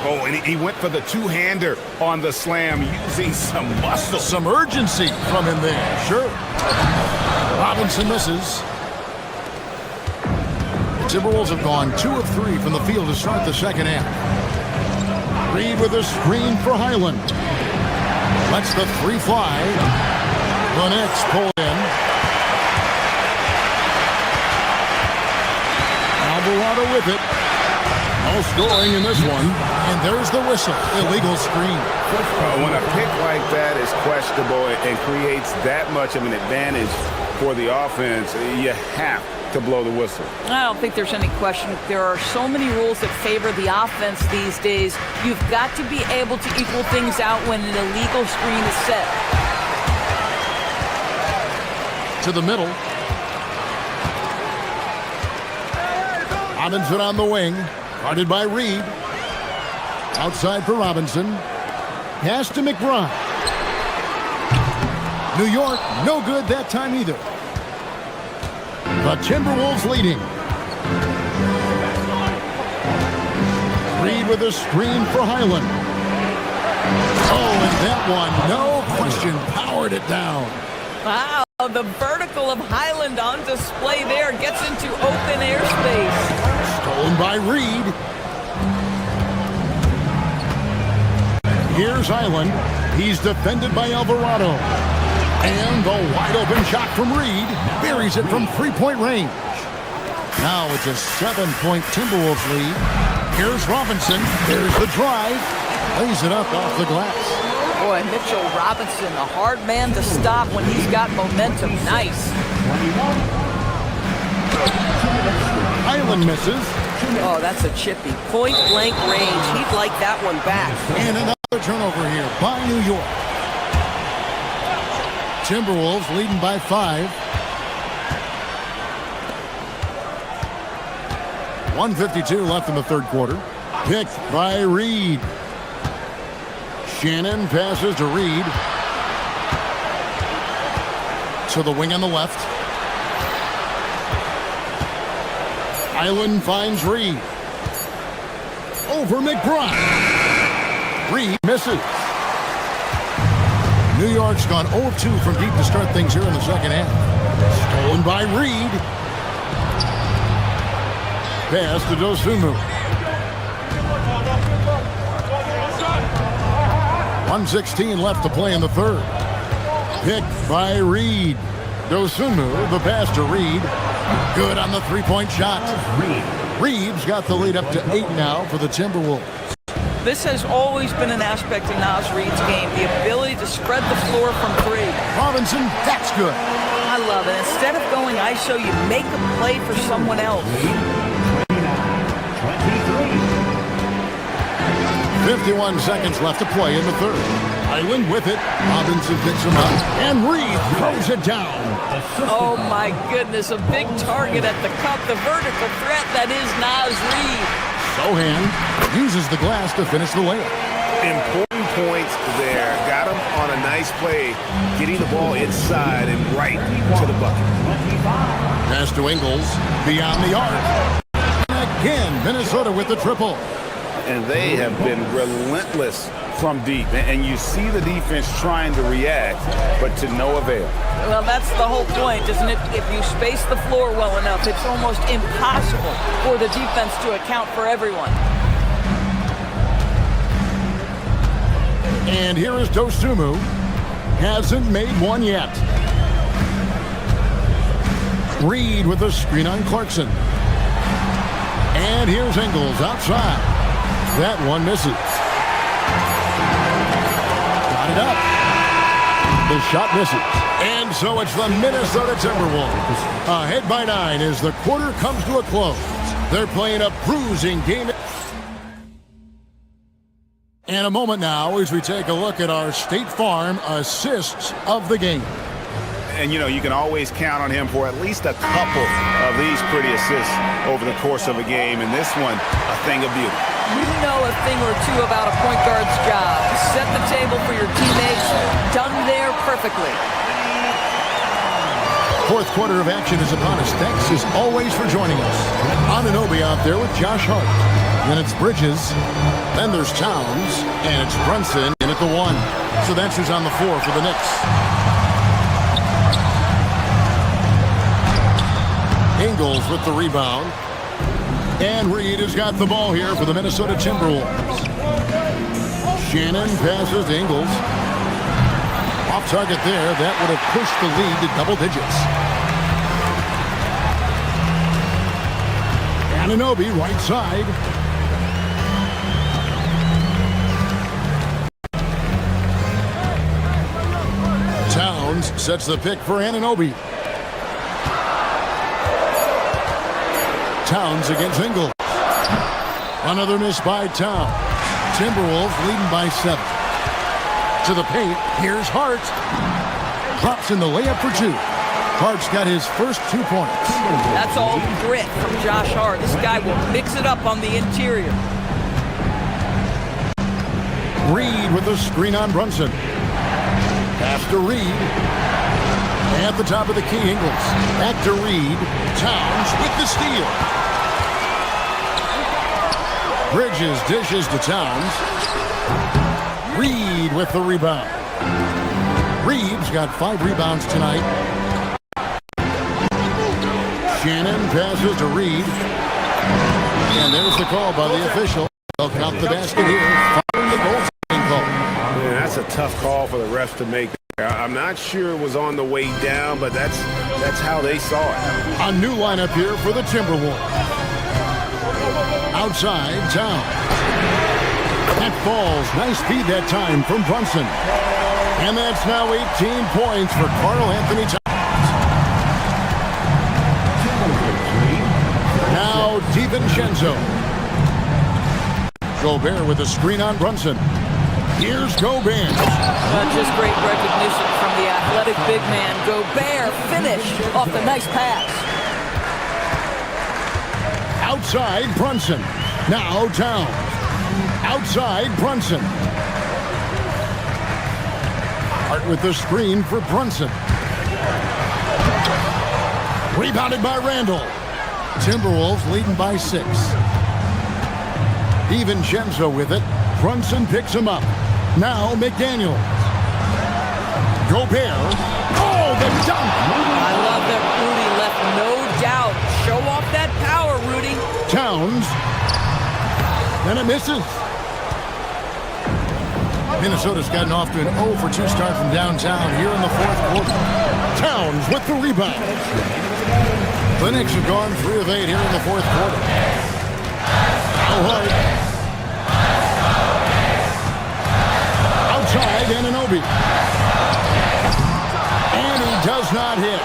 Oh, and he went for the two-hander on the slam, using some muscle. Some urgency from him there, sure. Robinson misses. Timberwolves have gone 2 of 3 from the field to start the second half. Reid with a screen for Highland. Lets the 3 fly. The Knicks pull in. Alvarado with it. No scoring in this one. And there's the whistle. Illegal screen. When a pick like that is questionable and creates that much of an advantage for the offense, you have to blow the whistle. I don't think there's any question. There are so many rules that favor the offense these days. You've got to be able to equal things out when an illegal screen is set. To the middle. Robinson on the wing. Guarded by Reid. Outside for Robinson. Pass to McBride. New York, no good that time either. The Timberwolves leading. Reid with a screen for Highland. Oh, and that one, no question, powered it down. Wow, the vertical of Highland on display there gets into open airspace. Stolen by Reid. Here's Highland. He's defended by Alvarado. And the wide open shot from Reid buries it from 3-point range. Now it's a 7-point Timberwolves lead. Here's Robinson. There's the drive. Lays it up off the glass. Boy, Mitchell Robinson, a hard man to stop when he's got momentum. Nice. Highland misses. Oh, that's a chippy. Point blank range. He'd like that one back. And another turnover here by New York. Timberwolves leading by 5. 1:52 left in the third quarter. Picked by Reid. Shannon passes to Reid. To the wing on the left. Highland finds Reid. Over McBride. Reid misses. New York's gone 0-2 from deep to start things here in the second half. Stolen by Reed. Pass to Dosunmu. 1:16 left to play in the third. Picked by Reed. Dosunmu, the pass to Reed. Good on the three-point shot. Reed's got the lead up to 8 now for the Timberwolves. This has always been an aspect of Naz Reed's game, the ability to spread the floor from three. Robinson, that's good. I love it. Instead of going ISO, you make a play for someone else. 51 seconds left to play in the third. Island with it. Robinson picks him up. And Reed throws it down. Oh, my goodness. A big target at the cup. The vertical threat that is Naz Reed. Sohan uses the glass to finish the layup. Important points there. Got him on a nice play, getting the ball inside and right to the bucket. Pass to Ingles. Beyond the arc. Again, Minnesota with the triple. And they have been relentless from deep. And you see the defense trying to react, but to no avail. Well, that's the whole point, isn't it? If you space the floor well enough, it's almost impossible for the defense to account for everyone. And here is Dosunmu. Hasn't made one yet. Reed with a screen on Clarkson. And here's Ingles outside. That one misses. Got it up. The shot misses. And so it's the Minnesota Timberwolves ahead by 9 as the quarter comes to a close. They're playing a bruising game. And a moment now as we take a look at our State Farm assists of the game. And, you can always count on him for at least a couple of these pretty assists over the course of a game. And this one, a thing of beauty. You know a thing or two about a point guard's job. Set the table for your teammates. Done there perfectly. Fourth quarter of action is upon us. Thanks as always for joining us. Anunoby out there with Josh Hart. Then it's Bridges. Then there's Towns. And it's Brunson in at the 1. So that's who's on the floor for the Knicks. Ingles with the rebound. And Reed has got the ball here for the Minnesota Timberwolves. Shannon passes to Ingles. Off target there. That would have pushed the lead to double digits. Anunoby right side. Towns sets the pick for Anunoby. Towns against Ingles. Another miss by Towns. Timberwolves leading by 7. To the paint. Here's Hart. Drops in the layup for 2. Hart's got his first 2 points. That's all grit from Josh Hart. This guy will mix it up on the interior. Reed with the screen on Brunson. Pass to Reed. At the top of the key, Ingles. Back to Reed. Towns with the steal. Bridges dishes to Towns. Reed with the rebound. Reed's got 5 rebounds tonight. Shannon passes to Reed. And there's the call by the official. They'll count the basket here. Following the goal call. Man, that's a tough call for the refs to make. I'm not sure it was on the way down, but that's how they saw it. A new lineup here for the Timberwolves. Outside, Towns. That falls. Nice feed that time from Brunson. And that's now 18 points for Karl Anthony Towns. Now DiVincenzo. Gobert with a screen on Brunson. Here's Gobert. Just great recognition from the athletic big man. Gobert finish off the nice pass. Outside Brunson. Now Towns. Outside Brunson. Hart with the screen for Brunson. Rebounded by Randall. Timberwolves leading by 6. DiVincenzo with it. Brunson picks him up. Now McDaniels. Gobert. Oh, the dunk. I love that Rudy left no doubt. Show off that power, Rudy. Towns. And it misses. Minnesota's gotten off to an 0 for 2 start from downtown here in the fourth quarter. Towns with the rebound. The Knicks have gone 3 of 8 here in the fourth quarter. Now Hart. Outside, Anunoby. And he does not hit.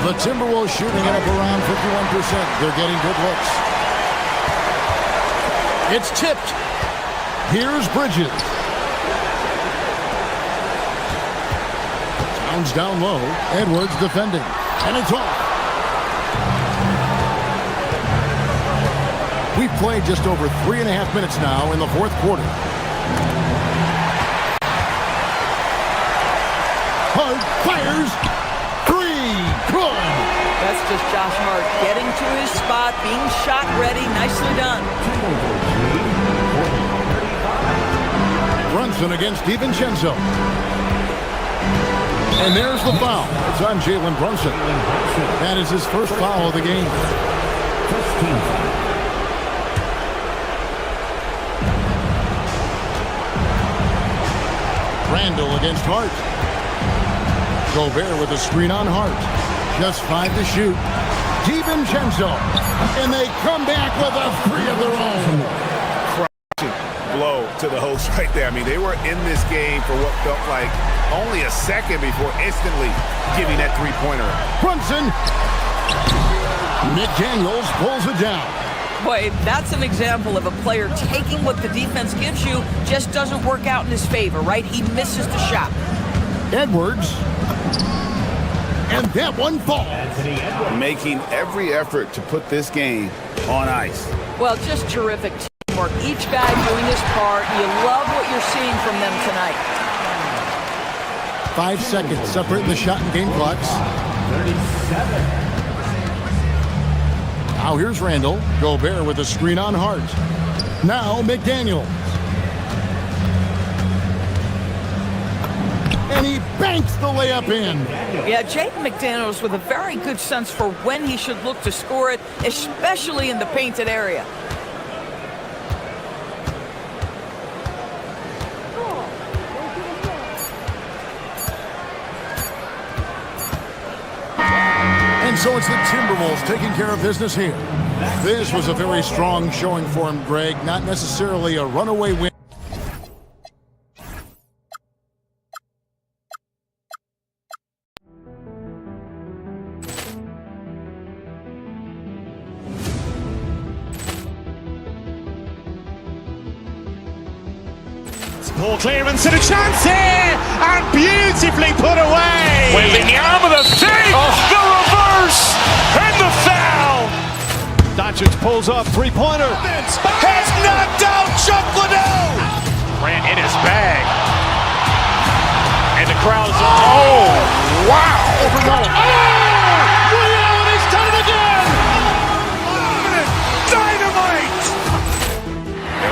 The Timberwolves shooting it up around 51%. They're getting good looks. It's tipped. Here's Bridges. Towns down low. Edwards defending. And it's off. We've played just over 3.5 minutes now in the fourth quarter. Hart fires. 3. Good. That's just Josh Hart getting to his spot, being shot ready. Nicely done. Brunson against DiVincenzo. And there's the foul. It's on Jalen Brunson. That is his first foul of the game. Randall against Hart. Gobert with a screen on Hart. Just 5 to shoot. DiVincenzo. And they come back with a 3 of their own. Blow to the host right there. I mean, they were in this game for what felt like only a second before instantly giving that three-pointer. Brunson. McDaniels pulls it down. Boy, that's an example of a player taking what the defense gives you, just doesn't work out in his favor, right? He misses the shot. Edwards. And that one falls. Making every effort to put this game on ice. Well, just terrific teamwork. Each guy doing his part. You love what you're seeing from them tonight. 5 seconds separate the shot and game clocks. 37. Now here's Randall. Gobert with a screen on Hart. Now McDaniels. And he banks the layup in. Yeah, Jaden McDaniels with a very good sense for when he should look to score it, especially in the painted area. And so it's the Timberwolves taking care of business here. This was a very strong showing for him, Greg. Not necessarily a runaway win. Ball clearance and a chance here, and beautifully put away. Wembanyama the save, the reverse, and the foul. Doncic pulls up, three-pointer. Has knocked out Chuck Liddell. Ran in his bag, and the crowd's oh wow! He's done it again. Dynamite.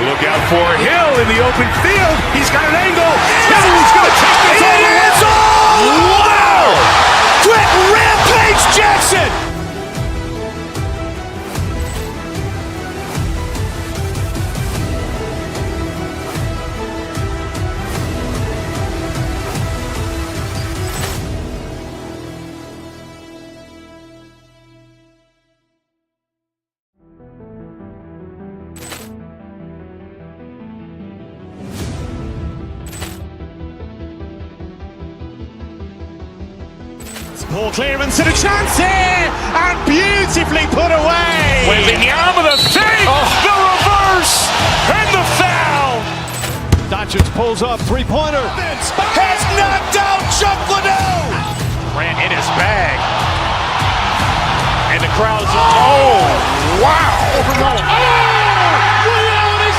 Look out for Hill in the open field. He's got an angle. He's going to take this all the way. Wow! Quick Rampage Jackson. Ball clearance and a chance here, and beautifully put away. Wembanyama the save, the reverse, and the foul. Doncic pulls up, three-pointer. Has knocked out Chuck Liddell. Ran in his bag, and the crowd's oh wow! He's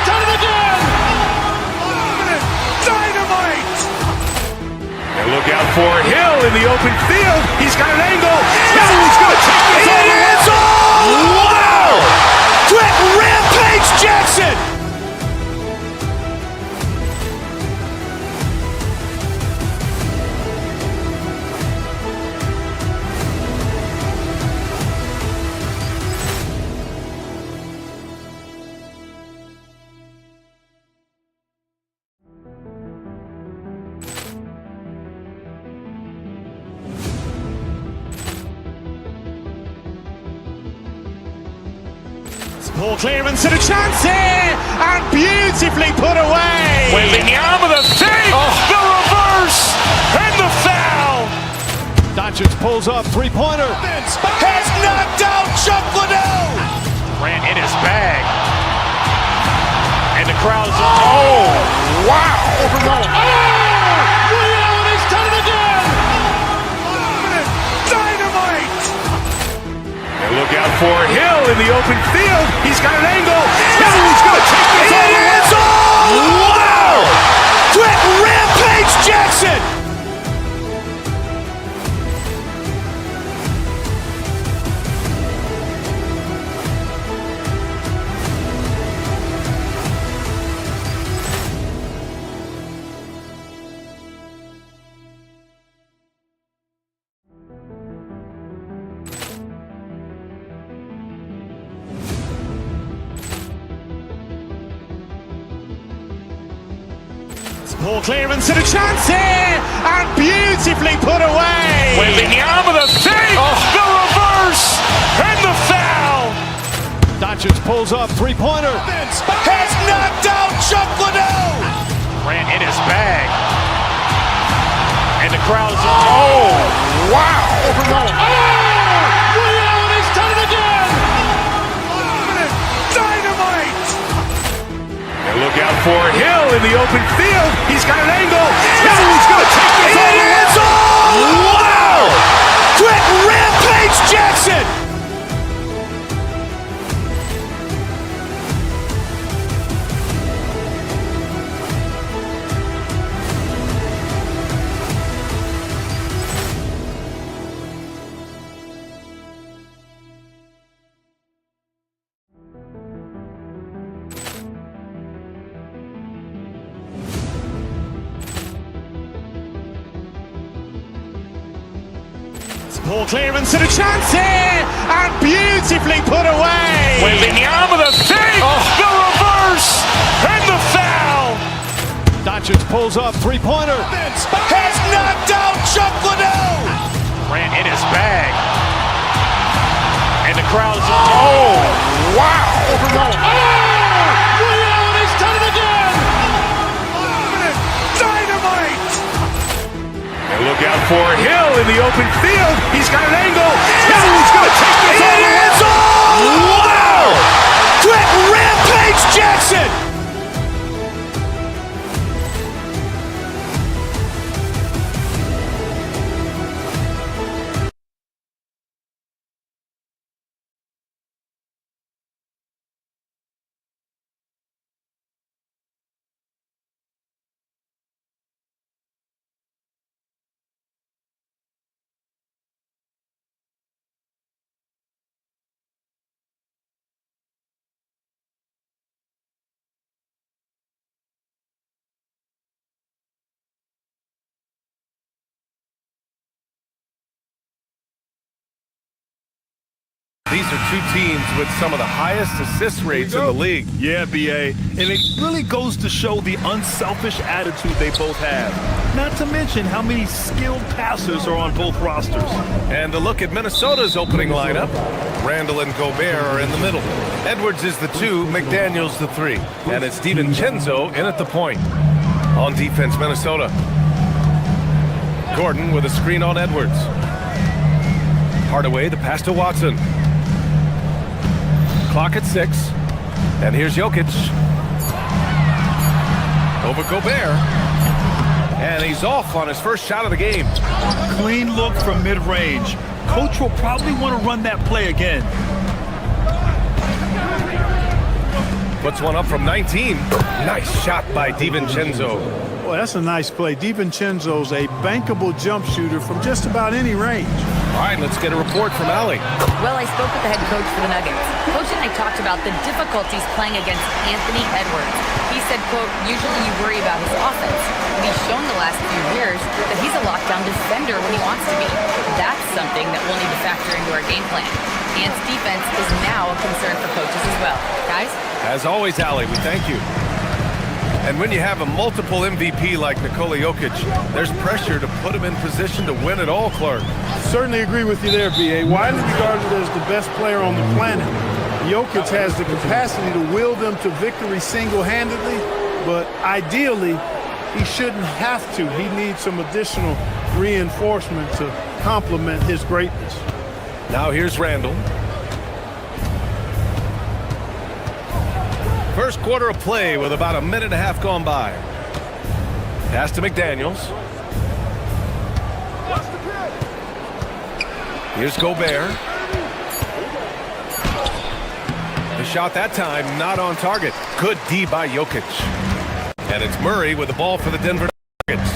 done it again. Dynamite. And look out for Hill in the open field. He's got an angle. He's going to take this all the way. Wow! Quick Rampage Jackson. Ball clearance and a chance here, and beautifully put away. Wembanyama the fake, the reverse, and the foul. Doncic pulls up, three-pointer. Has knocked out Chuck Liddell. Grant in his bag, and the crowd's wow! He's done it again. Dynamite! And look out for Hill in the open field. He's got an angle. He's going to take this all the way. Wow! Quick Rampage Jackson! Ball clearance and a chance here, and beautifully put away. Wembanyama the fake, the reverse, and the foul. Doncic pulls up, three-pointer. Has knocked out Chuck Liddell. Grant in his bag, and the crowd's wow! He's done it again. Dynamite! And look out for Hill in the open field. He's got an angle. He's going to take this all the way. Wow! Quick Rampage Jackson! Ball clearance and a chance here, and beautifully put away. Wembanyama the fake, the reverse, and the foul. Doncic pulls up, three-pointer. Has knocked out Chuck Liddell. Grant in his bag, and the crowd's wow! He's done it again. Dynamite! And look out for Hill in the open field. He's got an angle. He's going to take this all the way. Wow! Quick Rampage Jackson! These are two teams with some of the highest assist rates in the league. Yeah, BA, and it really goes to show the unselfish attitude they both have. Not to mention how many skilled passers are on both rosters. And a look at Minnesota's opening lineup. Randall and Gobert are in the middle. Edwards is the 2, McDaniels the 3. And it's DiVincenzo in at the point. On defense, Minnesota. Gordon with a screen on Edwards. Hardaway, the pass to Watson. Clock at 6. And here's Jokic. Over Gobert. And he's off on his first shot of the game. Clean look from mid-range. Coach will probably want to run that play again. Puts one up from 19. Nice shot by DiVincenzo. Well, that's a nice play. DiVincenzo's a bankable jump shooter from just about any range. All right, let's get a report from Allie. Well, I spoke with the head coach for the Nuggets. Coach and I talked about the difficulties playing against Anthony Edwards. He said, quote, usually you worry about his offense, but he's shown the last few years that he's a lockdown defender when he wants to be. That's something that we'll need to factor into our game plan. Ant's defense is now a concern for coaches as well. Guys? As always, Allie, we thank you. And when you have a multiple MVP like Nikola Jokic, there's pressure to put him in position to win it all, Clark. Certainly agree with you there, B.A. Widely regarded as the best player on the planet. Jokic has the capacity to will them to victory single-handedly, but ideally, he shouldn't have to. He needs some additional reinforcement to complement his greatness. Now here's Randall. First quarter of play with about a minute and a half gone by. Pass to McDaniels. Here's Gobert. The shot that time not on target. Good D by Jokic. And it's Murray with the ball for the Denver Nuggets.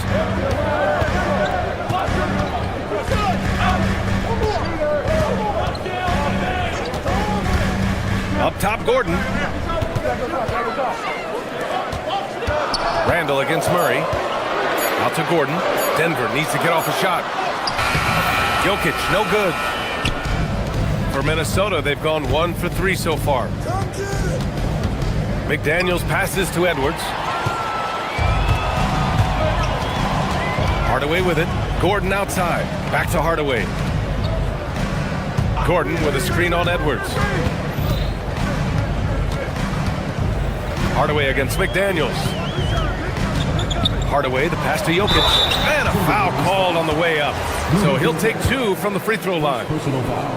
Up top, Gordon. Randall against Murray. Out to Gordon. Denver needs to get off a shot. Jokic, no good. For Minnesota, they've gone 1 for 3 so far. McDaniels passes to Edwards. Hardaway with it. Gordon outside. Back to Hardaway. Gordon with a screen on Edwards. Hardaway against McDaniels. Hardaway, the pass to Jokic. And a foul called on the way up. So he'll take 2 from the free throw line.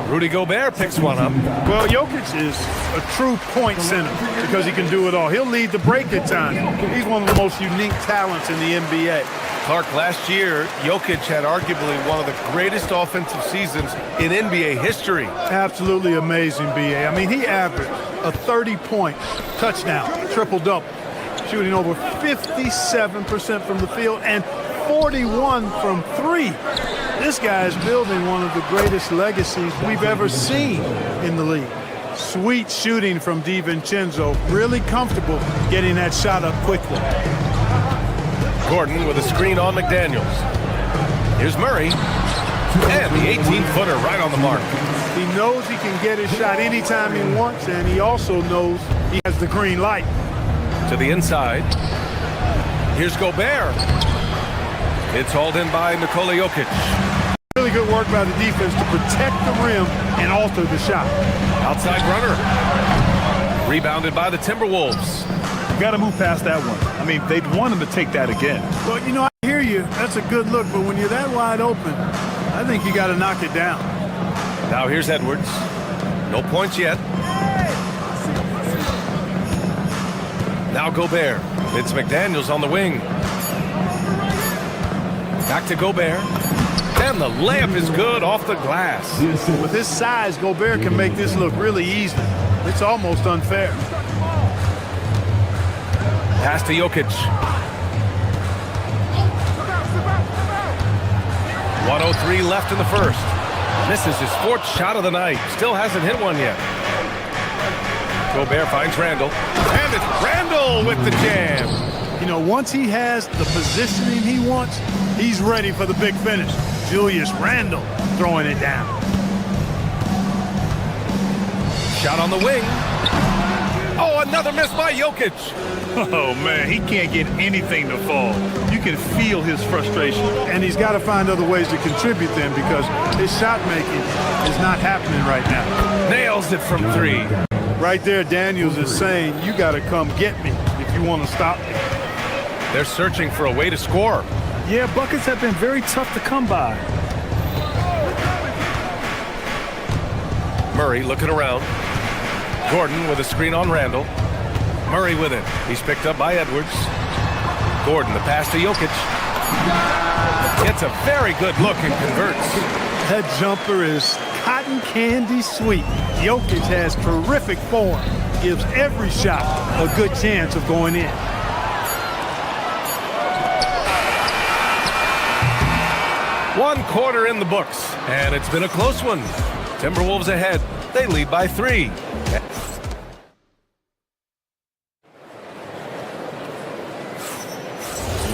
Rudy Gobert picks one up. Well, Jokic is a true point center because he can do it all. He'll lead the break at times. He's one of the most unique talents in the NBA. Clark, last year, Jokic had arguably one of the greatest offensive seasons in NBA history. Absolutely amazing, B.A. I mean, he averaged a 30-point touchdown, triple-double, shooting over 57% from the field and 41 from 3. This guy is building one of the greatest legacies we've ever seen in the league. Sweet shooting from DiVincenzo, really comfortable getting that shot up quickly. Gordon with a screen on McDaniels. Here's Murray. And the 18-footer right on the mark. He knows he can get his shot anytime he wants, and he also knows he has the green light. To the inside. Here's Gobert. It's hauled in by Nikola Jokic. Really good work by the defense to protect the rim and alter the shot. Outside runner. Rebounded by the Timberwolves. Got to move past that one. I mean, they'd want him to take that again. Well, you know, I hear you. That's a good look, but when you're that wide open, I think you got to knock it down. Now here's Edwards. No points yet. Now Gobert. It's McDaniels on the wing. Back to Gobert. And the layup is good off the glass. With his size, Gobert can make this look really easy. It's almost unfair. Pass to Jokic. 1:03 left in the first. This is his 4th shot of the night. Still hasn't hit one yet. Gobert finds Randall. And it's Randall with the jam. You know, once he has the positioning he wants, he's ready for the big finish. Julius Randle throwing it down. Shot on the wing. Oh, another miss by Jokic. Oh, man, he can't get anything to fall. You can feel his frustration. And he's got to find other ways to contribute then because his shot making is not happening right now. Nails it from 3. Right there, Daniels is saying, you got to come get me if you want to stop me. They're searching for a way to score. Yeah, buckets have been very tough to come by. Murray looking around. Gordon with a screen on Randall. Murray with it. He's picked up by Edwards. Gordon, the pass to Jokic. It's a very good look and converts. That jumper is cotton candy sweet. Jokic has terrific form. Gives every shot a good chance of going in. One quarter in the books, and it's been a close one. Timberwolves ahead. They lead by 3.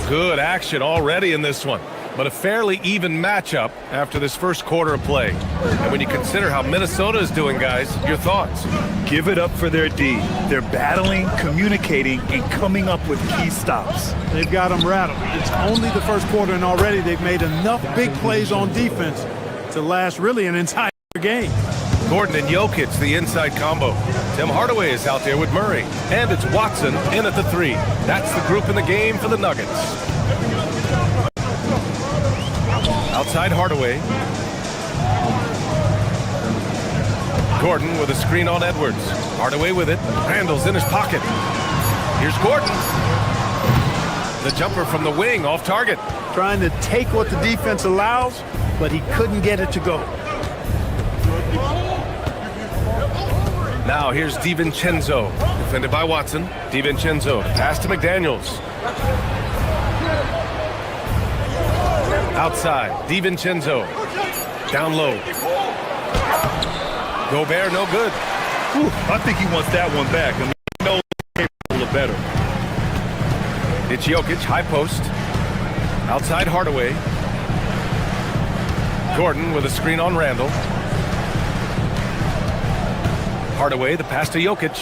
Good action already in this one, but a fairly even matchup after this first quarter of play. And when you consider how Minnesota is doing, guys, your thoughts? Give it up for their D. They're battling, communicating, and coming up with key stops. They've got them rattled. It's only the first quarter, and already they've made enough big plays on defense to last really an entire game. Gordon and Jokic, the inside combo. Tim Hardaway is out there with Murray. And it's Watson in at the 3. That's the group in the game for the Nuggets. Outside Hardaway. Gordon with a screen on Edwards. Hardaway with it. Randall's in his pocket. Here's Gordon. The jumper from the wing off target. Trying to take what the defense allows, but he couldn't get it to go. Now here's DiVincenzo, defended by Watson. DiVincenzo, pass to McDaniels. Outside, DiVincenzo, down low. Gobert, no good. Whew, I think he wants that one back. I mean, he knows he's capable of better. It's Jokic, high post. Outside Hardaway. Gordon with a screen on Randall. Hardaway, the pass to Jokic.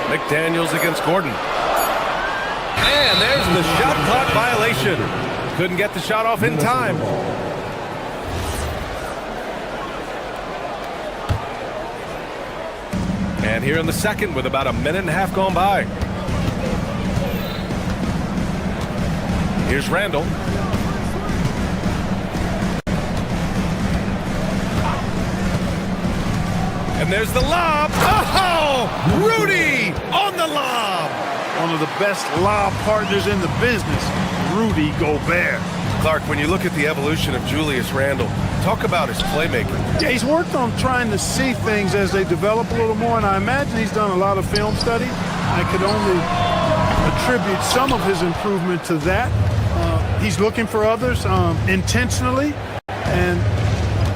McDaniels against Gordon. And there's the shot clock violation. Couldn't get the shot off in time. And here in the second with about a minute and a half gone by. Here's Randall. And there's the lob. Oh, Rudy on the lob. One of the best lob partners in the business, Rudy Gobert. Clark, when you look at the evolution of Julius Randle, talk about his playmaking. Yeah, he's worked on trying to see things as they develop a little more, and I imagine he's done a lot of film study. I could only attribute some of his improvement to that. He's looking for others intentionally and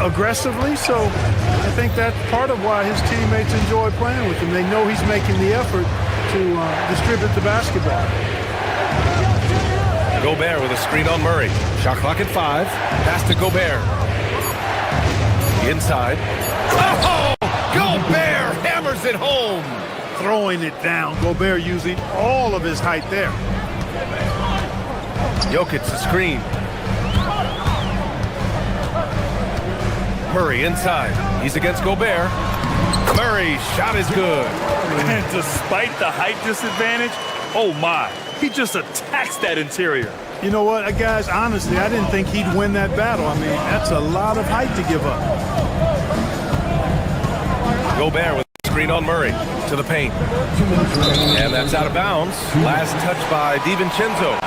aggressively, so I think that's part of why his teammates enjoy playing with him. They know he's making the effort to distribute the basketball. Gobert with a screen on Murray. Shot clock at 5. Pass to Gobert. Inside. Oh! Gobert hammers it home. Throwing it down. Gobert using all of his height there. Jokic the screen. Murray inside. He's against Gobert. Murray, shot is good. And despite the height disadvantage, oh my, he just attacks that interior. You know what, guys, honestly, I didn't think he'd win that battle. I mean, that's a lot of height to give up. Gobert with the screen on Murray to the paint. And that's out of bounds. Last touch by DiVincenzo.